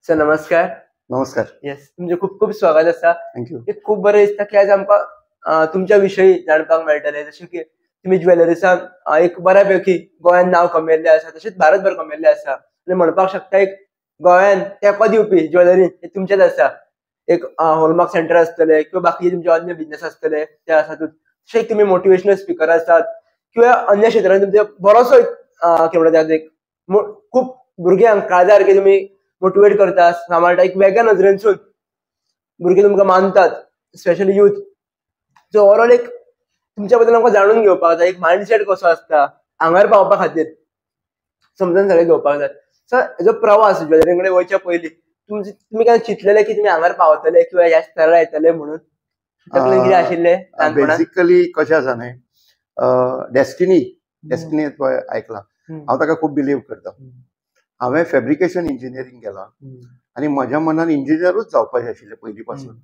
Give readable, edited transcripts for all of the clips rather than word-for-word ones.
Sir नमस्कार. नमस्कार. Yes, तुमचे खूप खूप स्वागत आसा. थँक्यू. एक खूप बरें दिसता की आज आमकां तुमच्या विशयी जाणपाक मेळटलें. जशें की तुमी ज्वेलरीसान एक बऱ्यापैकी गोंयांत नांव कमयल्लें आसा, तशेंच भारतभर कमयल्लें आसा. आनी म्हणपाक शकता एक गोंयांत तेंको दिवपी ज्वेलरीन हें तुमचेच आसा. एक हॉलमार्क सेंटर आसतलें किंवा बाकीचे तुमचे अन्य बिझनेस आसतले ते आसातूच. तशें एक तुमी मोटिवेशनल स्पीकर आसात किंवा अन्य क्षेत्रांत तुमचो बरोसो कितें म्हणटात एक खूप भुरग्यांक काळजा सारके तुमी मोटिवेट करता, सांबाळटा एक वेगळ्या नजरेनसून भुरगे तुमकां मानतात, स्पेशली यूथ. सो ओवरऑल एक तुमच्या बद्दल आमकां जाणून घेवपाक जाय, एक मायंडसेट कसो आसता हांगार पावपा खातीर समजून सगळें घेवपाक जाय. सो हेजो प्रवास ज्वेलरी कडेन वयच्या पयलीं तुमी केन्ना चिंतलेलें की तुमी हांगार पावतले किंवा ह्या स्थरार येतले म्हणून? तकलेन कितें आशिल्लें ल्हानपणांत? बेसिकली कशें आसा न्हय, डेस्टिनी डेस्टिनी आयकलां. हांव ताका खूब बिलीव करता. हांवें फॅब्रिकेशन इंजिनियरींग केलां आनी म्हज्या मनान इंजिनियरूच जावपाचें आशिल्लें पयलीं पासून.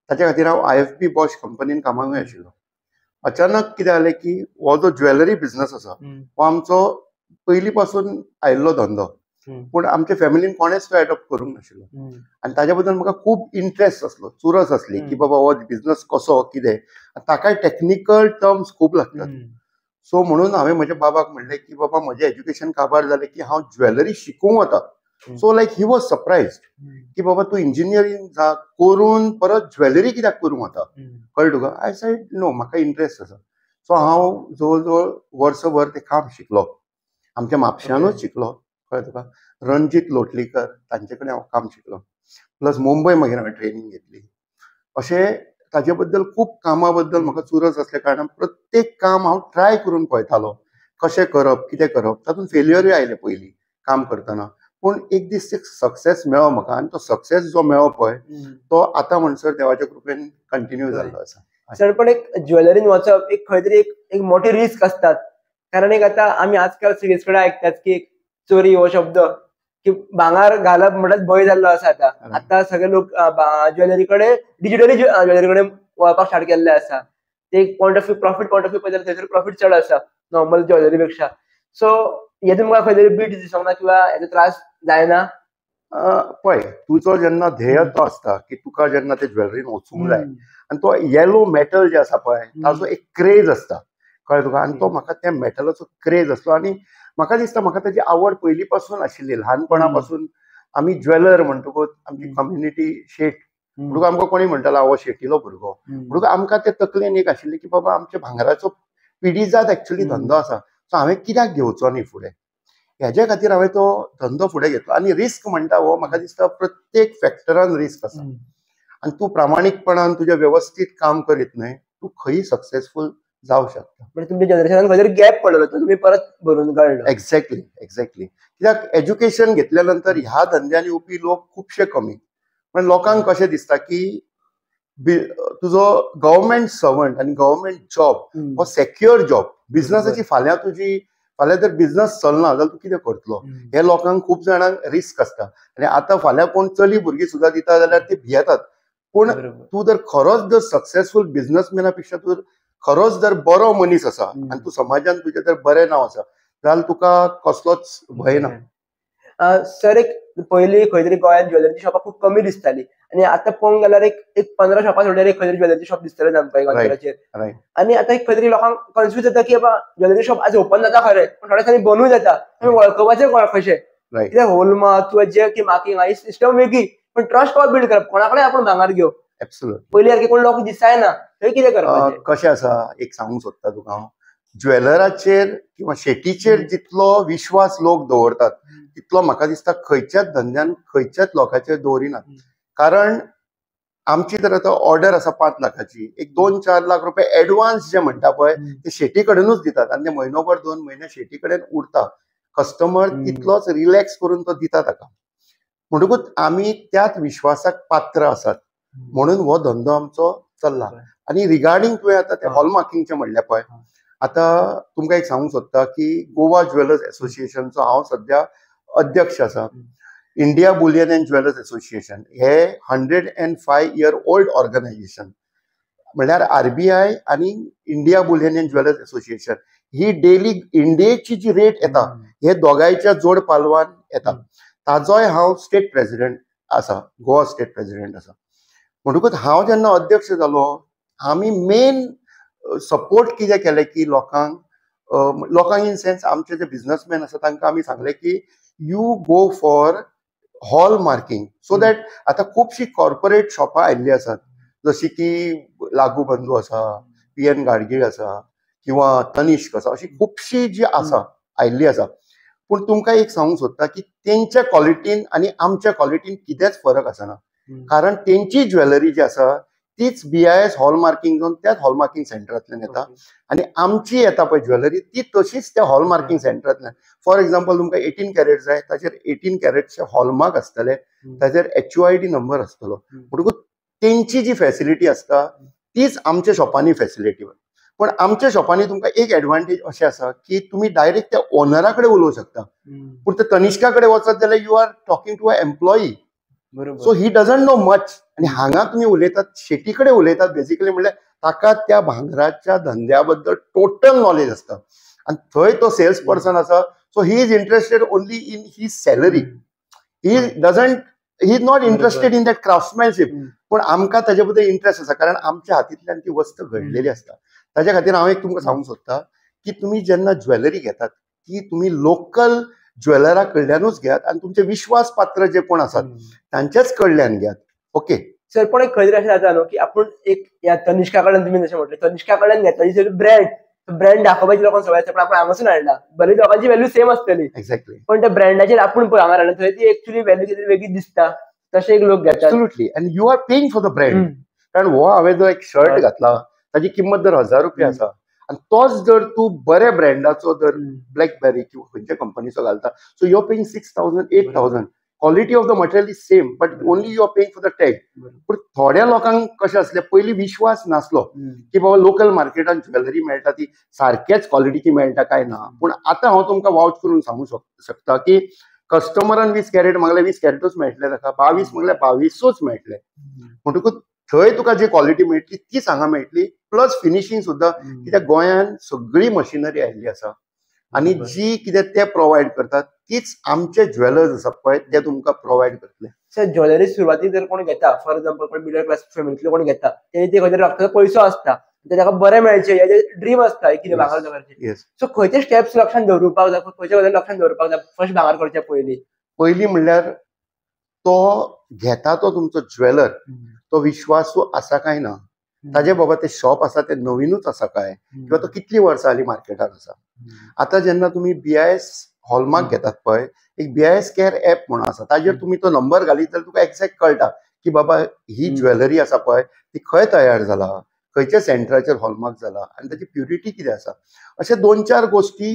ताच्या खातीर हांव IFB बॉश कंपनीन कामाकूय आशिल्लो. अचानक कितें जालें की हो जो ज्वेलरी बिझनस आसा हो आमचो पयलीं पासून आयिल्लो धंदो, पूण आमच्या फॅमिलीन कोणेच तो एडॉप्ट करूंक नाशिल्लो. आनी ताच्या बद्दल म्हाका खूब इंट्रस्ट आसलो, चुरस आसली की बाबा हो बिझनस कसो कितें. ताकाय टेक्निकल टर्म्स खूब लागतात. सो म्हणून हांवें म्हज्या बाबाक म्हणलें की बाबा म्हजें एज्युकेशन काबार जालें की हांव ज्वेलरी शिकूंक वता. सो लायक ही वॉज सरप्रायज्ड की बाबा तूं इंजिनियरींग करून परत ज्वेलरी कित्याक करूंक वता, कळ्ळें तुका. आय सेड नो, म्हाका इंट्रस्ट आसा. सो हांव जवळ जवळ वर्सभर तें काम शिकलो, आमच्या म्हापश्यानूच शिकलो, कळ्ळें तुका. रणजीत लोटलीकर तांचे कडेन हांव काम शिकलो, प्लस मुंबय मागीर हांवें ट्रेनींग घेतली. अशें ताजे बद्दल खूब कामा बद्दल म्हाका चुरस आसल्या कारणान प्रत्येक काम हांव ट्राय करून पळयतालो, कशें करप कितें करप. तातूंत फेल्युअरूय आयले पयलीं काम करतना, पूण एक दीस सक्सेस मेळ्ळो म्हाका. आनी तो सक्सेस जो मेळ्ळो पळय तो आतां म्हणसर देवाच्या कृपेन कंटिन्यू जाल्लो आसा. सर पण एक ज्वेलरीन वचप एक खंय तरी एक मोठी रिस्क आसतात. कारण एक आतां आमी आजकाल सगळीच कडेन आयकतात की चोरी हो शब्द, की भांगार घालप म्हणल्यार भंय जाल्लो आसा आतां. आतां सगळे लोक ज्वेलरी कडेन डिजिटली ज्वेलरी कडेन वळपाक स्टार्ट केल्ले आसा. ते एक पॉयंट ऑफ व्यू प्रॉफिट पळयत थंयसर प्रॉफिट चड आसा नॉर्मल ज्वेलरी पेक्षा. सो हे तुमकां खंय तरी बीट दिसोंक ना किंवा हेजो त्रास जायना? पळय, तुजो जेन्ना ध्येय तो आसता की तुका जेन्ना ते ज्वेलरीन वचूंक जाय आनी तो येलो मेटल जे आसा पळय ताजो एक क्रेज आसता, कळ्ळें तुका. आनी तो म्हाका त्या मेटलाचो क्रेज आसलो आनी म्हाका दिसता म्हाका ताची आवड पयलीं पासून आशिल्ली. ल्हानपणा पासून आमी ज्वेलर म्हणटकूच आमची कम्युनिटी शेट म्हणून आमकां कोणी म्हणटालो हो शेटीलो भुरगो. म्हणून आमकां ते तकलेन एक आशिल्लें की बाबा आमच्या भांगराचो पिढीजात एक्चुअली धंदो आसा, सो हांवें कित्याक घेवचो न्ही फुडें. हेज्या खातीर हांवें तो धंदो फुडें घेतलो. आनी रिस्क म्हणटा हो म्हाका दिसता प्रत्येक फॅक्टरान रिस्क आसा. आनी तूं प्रामाणीकपणान तुजें वेवस्थीत काम करीत न्हय तूं खंयी सक्सेसफूल जावंक शकता. म्हणजे तुमच्या जनरेशनान खंय तरी गॅप पडलो तो तुमी परत भरून काडलो. Exactly exactly. कित्याक एज्युकेशन घेतल्या नंतर ह्या धंद्यान येवपी लोक खुबशे कमी. पण लोकांक कशें दिसता की तुजो गव्हर्मेंट सर्वंट आनी गव्हर्मेंट जॉब हो सेक्युअर जॉब. बिझनसाची फाल्यां जर बिझनस चलना जाल्यार तूं कितें करतलो, हे लोकांक खूब जाणांक रिस्क आसता. आनी आतां फाल्यां कोण चली भुरगीं सुद्दां दिता जाल्यार ती भियेतात. पूण तूं जर खरोच जर सक्सेसफूल बिझनसमॅना पेक्षा तूं खरोच जर बरो मनीस आसा आनी तूं समाजान तुजें जर बरें नांव आसा जाल्यार तुका कसलोच भंय ना. सर एक पयलीं खंय तरी गोंयांत ज्वेलरीची शॉपां खूब कमी दिसतालीं आनी आतां पळोवंक गेल्यार एक 15 शॉपां सोडल्यार एक खंय तरी ज्वेलरी शॉप दिसतलें आमकां एक अंतराचेर. आनी आतां एक खंय तरी लोकांक कन्फ्यूज जाता की बाबा ज्वेलरी शॉप आज ओपन जाता खरें पूण थोड्या दिसांनी बंदूय जाता. आमी वळखपाचें कशें? कित्याक हॉलमार्क किंवा जे की मार्किंग ही सिस्टम वेगळी, पण ट्रस्ट कशें बिल्ड करप, कोणा कडेन आपूण भांगार घेवप. पयलीं सारके कोण लोक दिसायना, थंय कितें करपाचें? कशें आसा एक सांगूंक सोदता तुका हांव. ज्वेलराचेर किंवा शेटीचेर जितलो विश्वास लोक दवरतात तितलो म्हाका दिसता खंयच्याच धंद्यान खंयच्याच लोकांचेर दवरिनात. कारण आमची तर आतां ऑर्डर आसा 5 लाखाची, एक 2-4 लाख रुपया एडवान्स जे म्हणटा पळय ते शेटी कडेनूच दितात आनी ते म्हयनोभर 2 म्हयने शेटी कडेन उरता. कस्टमर तितलोच रिलॅक्स करून तो दिता ताका. म्हणटकूच आमी त्याच विश्वासाक पात्र आसात म्हणून हो धंदो आमचो चल्ला. आनी रिगार्डींग तुवें आतां ते हॉलमार्किंगचें म्हणलें पळय, आतां तुमकां एक सांगूंक सोदता की गोवा ज्वेलर्स एसोसिएशनचो हांव सद्या अध्यक्ष आसा. India bullion and jewellers association हे 105 year old ऑर्गनायझेशन. म्हणल्यार RBI आनी India bullion and jewellers association ही डेली इंडियेची जी रेट येता हे दोगांयच्या जोड पालवान येता. ताजोय हांव स्टेट प्रेसिडेंट आसा, गोवा स्टेट प्रेसिडेंट आसा. म्हणटकूच हांव जेन्ना अध्यक्ष जालो, आमी मेन सपोर्ट कितें केलें की लोकांक इन सेन्स आमचे जे बिझनेसमॅन आसा तांकां आमी सांगलें की you go for hall marking, so that आतां खुबशीं कॉर्पोरेट शॉपां आयिल्लीं आसात, जशी की लागू बंधू आसा, PN गाडगीळ आसा किंवा तनिष्क आसा, अशी खुबशीं जी आसा आयिल्लीं आसा. पूण तुमकां एक सांगूंक सोदता की तेंच्या क्वॉलिटीन आनी आमच्या क्वॉलिटीन कितेंच फरक आसना. कारण तेंची ज्वेलरी जी आसा तीच BIS हॉलमार्किंग जावन त्याच हॉलमार्किंग सेंटरांतल्यान येता आनी आमची येता पळय ज्वेलरी ती तशीच त्या हॉलमार्किंग सेंटरांतल्यान. फॉर एक्झाम्पल तुमकां 18 कॅरेट जाय, ताचेर 18 कॅरेटचे हॉलमार्क आसतले, ताचेर HUID नंबर आसतलो. म्हणटकूच तेंची जी फॅसिलिटी आसता तीच आमच्या शॉपांनी फॅसिलिटी. पण आमच्या शॉपांनी तुमकां एक एडवांटेज अशें आसा की तुमी डायरेक्ट त्या ओनरा कडेन उलोवंक शकता. पूण ते तनिष्का कडेन वचत जाल्यार you are talking to a employee, so he doesn't know much. आनी हांगा तुमी उलयतात शेटी कडेन उलयतात बेसिकली, म्हणल्यार ताका त्या भांगराच्या धंद्या बद्दल टोटल नॉलेज आसता. आनी थंय तो सेल्स पर्सन आसा, so he is interested only in his salary. He is not interested in that craftsmanship. पूण आमकां ताचे बद्दल इंटरेस्ट आसा, कारण आमच्या हातींतल्यान ती वस्त घडलेली आसता. ताच्या खातीर हांव एक तुमकां सांगूंक सोदता की तुमी जेन्ना ज्वेलरी घेतात ती तुमी लोकल ज्वेलरा कडल्यानूच घेयात आनी तुमचे विश्वास पात्र जे कोण आसात तांच्याच कडल्यान घेयात. ओके सर, पण एक खंय अशें जाता न्हू की आपूण एक ह्या तनिष्का कडल्यान तुमी जशें म्हटलें तनिष्का कडल्यान घेतला ब्रँड दाखोवपाची लोकांक सवय आसता, पण आपण हांगासून हाडला, भले दोगांची व्हॅल्यू सेम आसतली, एक्झॅक्टली, पण त्या ब्रँडाचेर आपूण पळय हांगा हाडला थंय ती एक्चुअली व्हॅल्यू कितें वेगळी दिसता, तशें एक लोक घेतात. Absolutely, and you are paying for the brand. कारण हो हांवें जो एक शर्ट घातला ताची किंमत जर 1000 रुपया आसा आनी तोच जर तूं बऱ्या ब्रँडाचो जर ब्लॅकबेरी किंवा खंयच्या कंपनीचो घालता, so you are paying 6000 8000. Quality of the material is same, but only you are paying for the tag. पूण थोड्या लोकांक कशें आसलें, पयलीं विश्वास नासलो की बाबा लोकल मार्केटान ज्वेलरी मेळटा ती सारक्याच क्वालिटीची मेळटा काय ना. पूण आतां हांव तुमकां वावच करून सांगू शकता की कस्टमरान 20 कॅरेट मागले 20 कॅरेटूच मेळटले, ताका 22 म्हणल्यार 22च मेळटले. म्हणटकूच थंय तुका जी क्वालिटी मेळटली तीच हांगा मेळटली, प्लस फिनिशिंग सुद्दां. कित्याक गोंयान सगळी मशिनरी आयिल्ली आसा आनी जी कितें ते प्रोवायड करतात तीच आमचे ज्वेलर्स आसात पळय ते तुमकां प्रोवायड करतले. सर, ज्वेलरी सुरवातीक जर कोण घेता, फॉर एक्झाम्पल कोण मिडल क्लास फॅमिलीतलो कोण घेता, ते खंय तरी लागता पयसो आसता, ताका बरें मेळचें हेजे ड्रीम आसता कितें भांगर दवरचें. सो खंयचे स्टेप्स लक्षांत दवरपाक जाय, खंयच्या गजाली लक्षांत दवरपाक जाय फर्स्ट भांगर करच्या पयलीं म्हणल्यार तो घेता तो तुमचो ज्वेलर तो विश्वासू आसा काय ना, ताजे बाबा ते शॉप आसा ते नवीनूच आसा काय, किंवा तो कितली वर्सां जाली मार्केटान आसा. आतां जेन्ना तुमी BIS हॉलमार्क घेतात पळय, एक BIS केअर ऍप म्हणून आसा, ताजेर तुमी तो नंबर घालीत जाल्यार तुका एक्झॅक्ट कळटा की बाबा ही ज्वेलरी आसा पळय ती खंय तयार जाला, खंयच्या सेंटराचेर हॉलमार्क जाला आनी ताची प्युरिटी कितें आसा. अशे 2-4 गोश्टी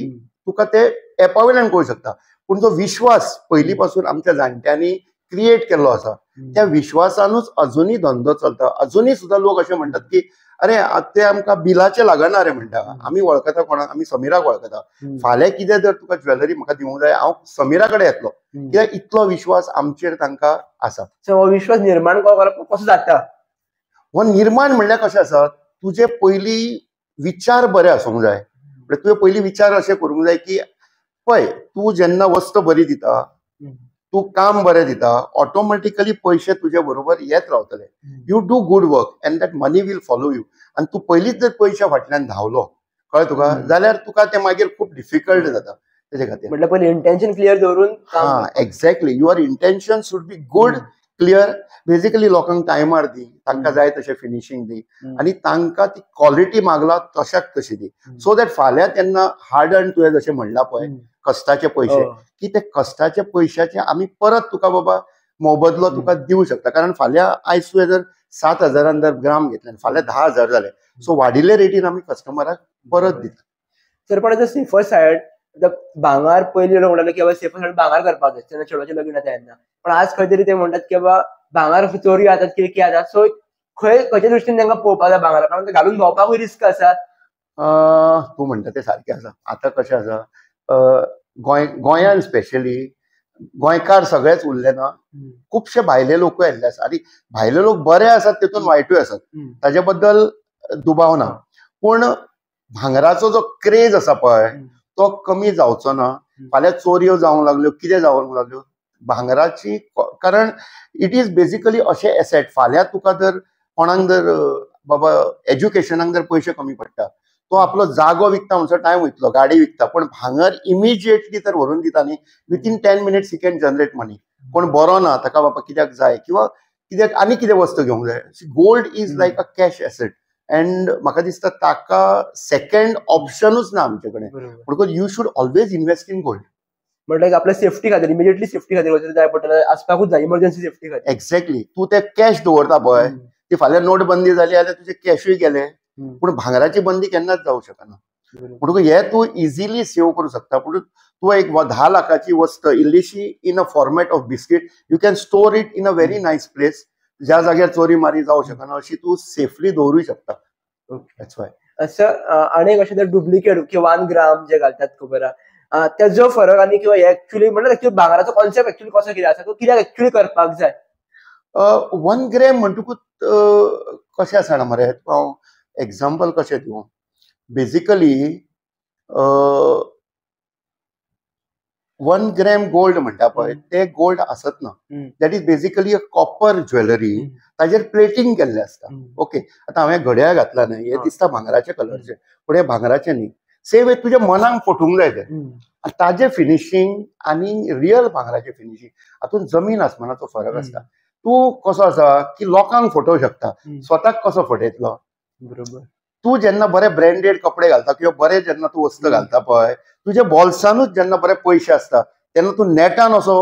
तुका ते एपा वयल्यान कळूंक शकता. पूण जो विश्वास पयलीं पासून आमच्या जाणट्यांनी क्रिएट केल्लो आसा, त्या विश्वासानूच अजुनूय धंदो चलता. अजुनूय सुद्दां लोक अशें म्हणटात की अरे ते आमकां बिलाचे लागना रे म्हणटा, आमी वळखता कोणाक, आमी समिराक वळखता, फाल्यां कितें जर तुका ज्वेलरी म्हाका दिवंक जाय हांव समिरा कडेन येतलो, कित्याक इतलो विश्वास आमचेर तांकां आसा. हो विश्वास निर्माण करप कसो जाता? हो निर्माण म्हणल्यार कशें आसा, तुजे पयलीं विचार बरे आसूंक जाय. तुवें पयलीं विचार अशें करूंक जाय की पळय तूं जेन्ना वस्त बरी दिता, तूं काम बरें दिता, ऑटोमॅटिकली पयशे तुजे बरोबर येत रावतले. You do good work and that money will follow you. आनी तूं पयलींच जर पयशा फाटल्यान धांवलो कळ्ळें तुका, जाल्यार तुका ते मागीर खूब डिफिकल्ट जाता. तेजे खातीर म्हटल्यार पयलीं इंटेन्शन क्लियर दवरून, exactly, your intention should be good, clear. Basically लोकांक टायमार दी, तांकां जाय तशें फिनिशिंग दी आनी तांकां ती क्वॉलिटी मागला तशाक तशी दी, सो दॅट फाल्यां तेन्ना हार्ड अर्न तुवें जशें म्हणलां पळय कश्टाचे पयशे, की ते कश्टाचे पयशाचे आमी परत तुका बाबा मोबदलो तुका दिवंक शकता. कारण फाल्यां आयज तुवें जर 7,000 जर ग्राम घेतले फाल्यां 10,000 जाले, सो वाडिल्ले रेटीन आमी कस्टमराक परत दिता. सर, पण सेफर सायड भांगार पयलीं लोक म्हणटाले की बाबा सेफर सायड भांगार करपाक जाय तेन्ना चेडवाचें लग्न जाता तेन्ना, पण आज खंय तरी ते म्हणटात की बाबा भांगार चोरी जातात कितें जातात, सो खंयच्या दृश्टीन तांकां पळोवपाक जाय भांगार, कारण ते घालून भोंवपाकूय रिस्क आसा. तूं म्हणटा तें सारकें आसा. आतां कशें आसा, गोंयान स्पेशली गोंयकार सगळेच उरले ना, खुबशे भायले लोकूय आयिल्ले आसा आनी भायले लोक बरे आसात तेतून वायटूय आसात, ताजे बद्दल दुबाव ना. पूण भांगराचो जो क्रेज आसा पळय तो कमी जावचो ना. फाल्यां चोरयो जावंक लागल्यो, कितें जावंक लागल्यो, भांगराची, कारण इट इज बेसिकली अशें एसेट, फाल्यां तुका जर कोणाक जर बाबा एज्युकेशनाक जर पयशे कमी पडटा, तो आपलो जागो विकता म्हणसर टायम वयतलो, गाडी विकता, पण भांगर इमिजिएटली तर व्हरून दिता न्ही, within 10 minutes he can generate money. कोण बरो ना ताका बाबा कित्याक जाय किंवा कित्याक आनी कितें वस्तू घेवंक जाय, gold is like a cash asset. And म्हाका दिसता ताका सेकंड ऑप्शनूच ना आमचे कडेन, because you should always invest in gold. म्हटल्यार आपल्या सेफ्टी खातीर, इमिजिएटली सेफ्टी खातीर जाय पडटलें, आसपाकूच जाय, इमर्जन्सी सेफ्टी खातीर. एक्झॅक्टली. तू ते कॅश दवरता पळय, ती फाल्यां नोट बंदी जाली जाल्यार तुजे कॅशूय गेले, पूण भांगराची बंदी केन्नाच जावंक शकना. म्हणून हे तू इजिली सेव करू शकता. पूण तू एक 10 लाखाची वस्त इल्लीशी in a format of biscuit, you can store it in a very nice place, ज्या जाग्यार चोरी मारी जावंक शकना, अशी तू सेफली दवरूंक शकता. That's why. असं आणि अशें जर डुप्लिकेट किंवा 1 ग्राम जे घालतात खबर आहा, त्याचो फरक आनी किंवा एक्चुअली म्हणल्यार एक्चुअली भांगराचो कॉन्सेप्ट एक्चुअली कसो कितें आसा, तो कित्याक एक्चुअली करपाक जाय? 1 ग्रॅम म्हणटकूच कशें आसना मरे, हांव एक्झाम्पल कशें दिवं. बेसिकली 1 ग्रॅम गोल्ड म्हणटा पळय, ते गोल्ड आसत ना. That is basically a copper jewellery, ताजेर प्लेटिंग केल्लें आसता. ओके, आतां हांवें घड्याळ घातला न्हय, हे दिसता भांगराचे कलरचे, पूण हे भांगराचे न्ही. सेम एक तुज्या मनाक फटूंक जाय तें. ताजें फिनिशींग आनी रियल भांगराचें फिनिशींग हातूंत जमीन आसमानाचो फरक आसता. तूं कसो आसा की लोकांक फटोवंक शकता, स्वताक कसो फटयतलो? बरोबर. तू जेन्ना बरे ब्रँडेड कपडे घालता किंवा बरे जेन्ना तू वस्त घालता पळय, तुज्या बोल्सानूच जेन्ना बरे पयशे आसता, तेन्ना तू नेटान असो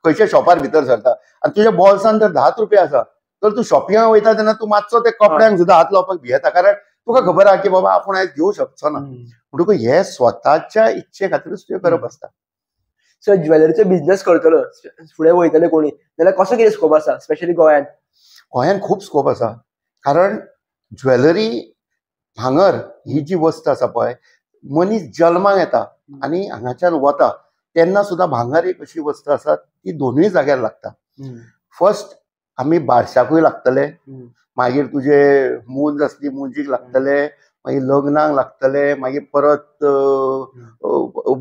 खंयच्या शॉपार भितर सरता आनी तुज्या बोल्सान जर 10 रुपया आसा, तर तू शॉपिंगाक वयता तेन्ना तू मातसो ते कपड्यांक सुद्दां हात लावपाक भियेता, कारण तुका खबर आहा की बाबा आपूण आयज घेवंक शकचो ना. म्हणटकूच हे स्वताच्या इच्छे खातीरच तुवें करप आसता. सो ज्वेलरीचो बिझनेस करतलो फुडें वयतले कोणी जाल्यार कसो कितें स्कोप आसा, स्पेशली गोंयांत? गोंयांत खूब स्कोप आसा, कारण ज्वेलरी, भांगर ही जी वस्त आसा पळय, मनीस जल्माक येता आनी हांगाच्यान वता तेन्ना सुद्दां भांगर एक अशी वस्त आसा ती दोनूय जाग्यार लागता. फर्स्ट आमी बारशाकूय लागतले, मागीर तुजे मूंज आसली मुंजीक लागतले, मागीर लग्नाक लागतले, मागीर परत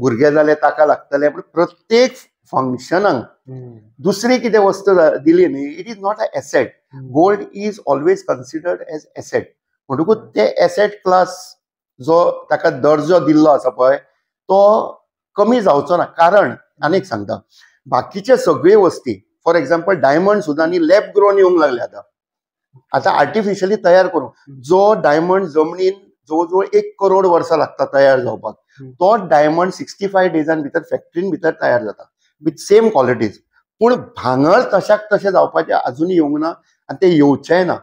भुरगे जाले ताका लागतले. पूण प्रत्येक फंक्शनाक दुसरी कितें वस्त दिली न्ही, it is not a asset. Gold is always considered as asset. म्हणटकूच ते एसेट क्लास जो ताका दर्जो दिल्लो आसा पळय, तो कमी जावचो ना. कारण आनीक सांगता, बाकीचे सगळे वस्ती, फॉर एक्झाम्पल डायमंड सुद्दां न्ही लॅब ग्रोन येवंक लागले आतां आर्टिफिशियली तयार करून. जो डायमंड जमनीन जवळ 1 करोड वर्सां लागता तयार जावपाक, तो डायमंड 65 डेजान भितर फॅक्टरीन भितर तयार जाता विथ सेम क्वॉलिटीज. पूण भांगर तशाक तशें जावपाचें अजुनूय येवंक ना आनी ते येवचेंय ना,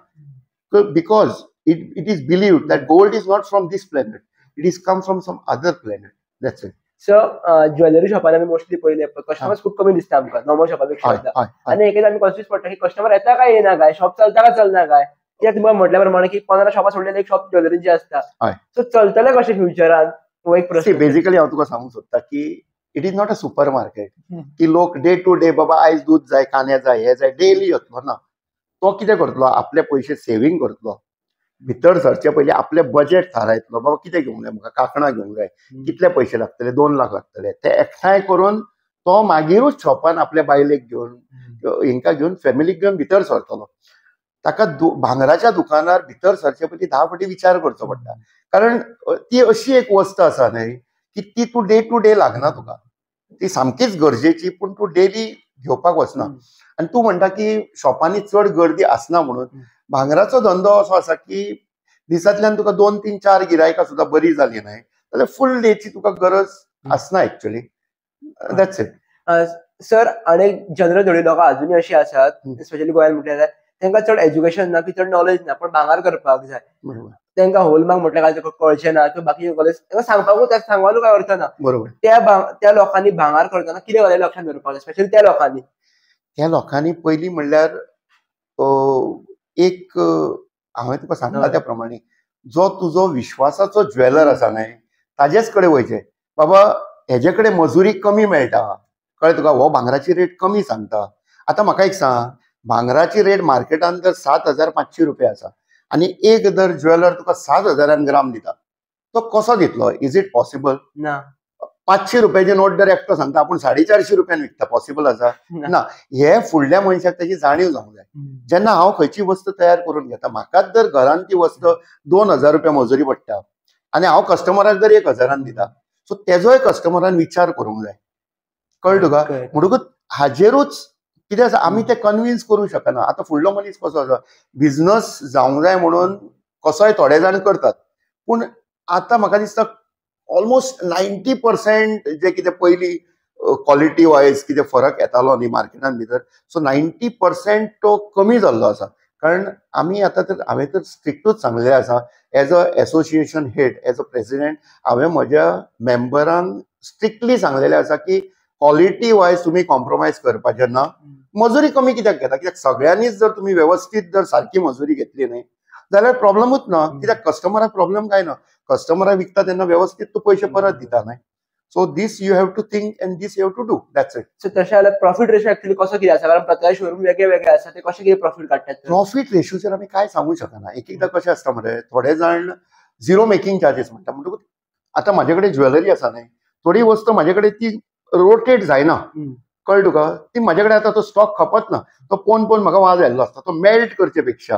because it is believed that gold is not from this planet, it is come from some other planet. That's it. So jewellery शॉपार आमी मोस्टली पयले कस्टमर्स खूब कमी दिसता आमकां नॉर्मल शॉपापेक्षा. आनी एकदा आमी कन्फ्यूज पडटा की कस्टमर येता काय येना काय, शॉप चलता काय चलना काय. कित्याक तुमकां म्हटल्या प्रमाणे की 15 शॉपां सोडलें एक शॉप ज्वेलरीची आसता. सो चलतलें कशें फ्युचरान, हो एक प्रश्न. बेसिकली हांव तुका सांगूंक सोदता की it is not a super market की लोक डे टू डे बाबा आयज दूध जाय, कांदे जाय, हे जाय, डेली येतलो ना. तो कितें करतलो, आपले पयशे सेव्हिंग करतलो. भितर सरचे पयलीं आपले बजेट थारायतलो, बाबा कितें घेवंक जाय, म्हाका कांकणां घेवंक जाय, कितले पयशे लागतले, 2 लाख लागतले, ते एकठांय करून तो मागीरूच शॉपान आपल्या बायलेक घेवन हिंका घेवन फॅमिलीक घेवन भितर सरतलो. ताका भांगराच्या दुकानार भितर सरचे पयलीं 10 फावटी विचार करचो पडटा, कारण ती अशी एक वस्त आसा न्हय की ती तूं डे टू डे लागना तुका. ती सामकीच गरजेची, पूण तूं डेली घेवपाक वचना. आनी तूं म्हणटा की शॉपांनी चड गर्दी आसना म्हणून. भांगराचो धंदो असो आसा की दिसांतल्यान तुका 2, 3, 4 गिरायकां सुद्दां बरी जाली न्हय जाल्यार फूल डेची तुका गरज आसना एक्चुअली. That's it. सर आनी जनरल थोडी लोकां अजुनूय अशी आसात, स्पेशली गोंयांत म्हटल्यार तांकां चड एज्युकेशन ना की चड नॉलेज ना, पण भांगर करपाक जाय. तांकां होलमार्क म्हटल्यार काय तुका कळचें ना, किंवा बाकी कॉलेज तांकां सांगपाकूच काय अर्थ ना. बरोबर. त्या लोकांनी भांगर करतना कितें गजाली लक्षांत दवरपाक जाय, स्पेशली त्या लोकांनी? त्या लोकांनी पयलीं म्हणल्यार एक हांवें तुका सांगला त्या प्रमाणे जो तुजो विश्वासाचो ज्वेलर आसा न्हय ताजेच कडेन वयचें. बाबा हेजे कडेन मजुरी कमी मेळटा, कळ्ळें तुका, हो भांगराची रेट कमी सांगता. आतां म्हाका एक सांग, भांगराची रेट मार्केटान जर 7,500 रुपया आसा आनी एक जर ज्वेलर तुका 7,000 ग्राम दिता, तो कसो दितलो? Is it possible? ना. 500 रुपयाची नोट जर एकटो सांगता आपण 450 रुपयान विकता, पॉसिबल आसा ना. हे फुडल्या मनशाक त्याची जाणीव जावंक जाय. जेन्ना हांव खंयची वस्त तयार करून घेता, म्हाकाच जर घरान ती वस्त 2000 रुपया मजुरी पडटा आनी हांव कस्टमराक जर 1000 दिता, सो तेजोय कस्टमरान विचार करूंक जाय. कळ्ळें तुका? म्हणटकूच हाजेरूच कितें आसा, आमी ते कन्विन्स करूंक शकना. आतां फुडलो मनीस कसो आसा, बिझनस जावंक जाय म्हणून कसोय थोडे जाण करतात, पूण आतां म्हाका दिसता ऑलमोस्ट 90% जे कितें पयलीं क्वॉलिटी वायज कितें फरक येतालो न्ही मार्केटान भितर, सो 90% तो कमी जाल्लो आसा. कारण आमी आतां तर हांवें तर स्ट्रिक्टूच सांगलेलें आसा, as a association head, as a president, हांवें म्हज्या मेंबरांक स्ट्रिक्टली सांगलेलें आसा की क्वॉलिटी वायज तुमी कॉम्प्रोमायज करपाचें ना. मजुरी कमी कित्याक घेता? कित्याक सगळ्यांनीच जर तुमी व्यवस्थीत जर सारकी मजुरी घेतली न्ही जाल्यार प्रॉब्लमूच ना. कित्याक कस्टमराक प्रॉब्लेम काय ना, कस्टमराक विकता तेन्ना व्यवस्थीत तूं पयशे परत दिता न्ही. So this you have to think and this you have to do, that's it. So तशें जाल्यार प्रॉफिट रेशो एक्चुअली कसो कितें आसा? कारण प्रत्येक शोरूम वेगळे वेगळे आसा, ते कशे कितें प्रॉफिट काडटात? प्रॉफिट रेशोचेर आमी काय सांगूं शकना. एक एकदां कशें आसता मरे, थोडे जाण झिरो मेकिंग चार्जीस म्हणटा. म्हणटकूच आतां म्हाजे कडेन ज्वेलरी आसा न्ही, थोडी वस्त म्हाजे कडेन ती रोटेट जायना. कळ्ळें तुका? ती म्हाजे कडेन आतां तो स्टॉक खपत ना. तो पोवन पोवन म्हाका वाज येयल्लो आसता. तो मेल्ट करचे पेक्षा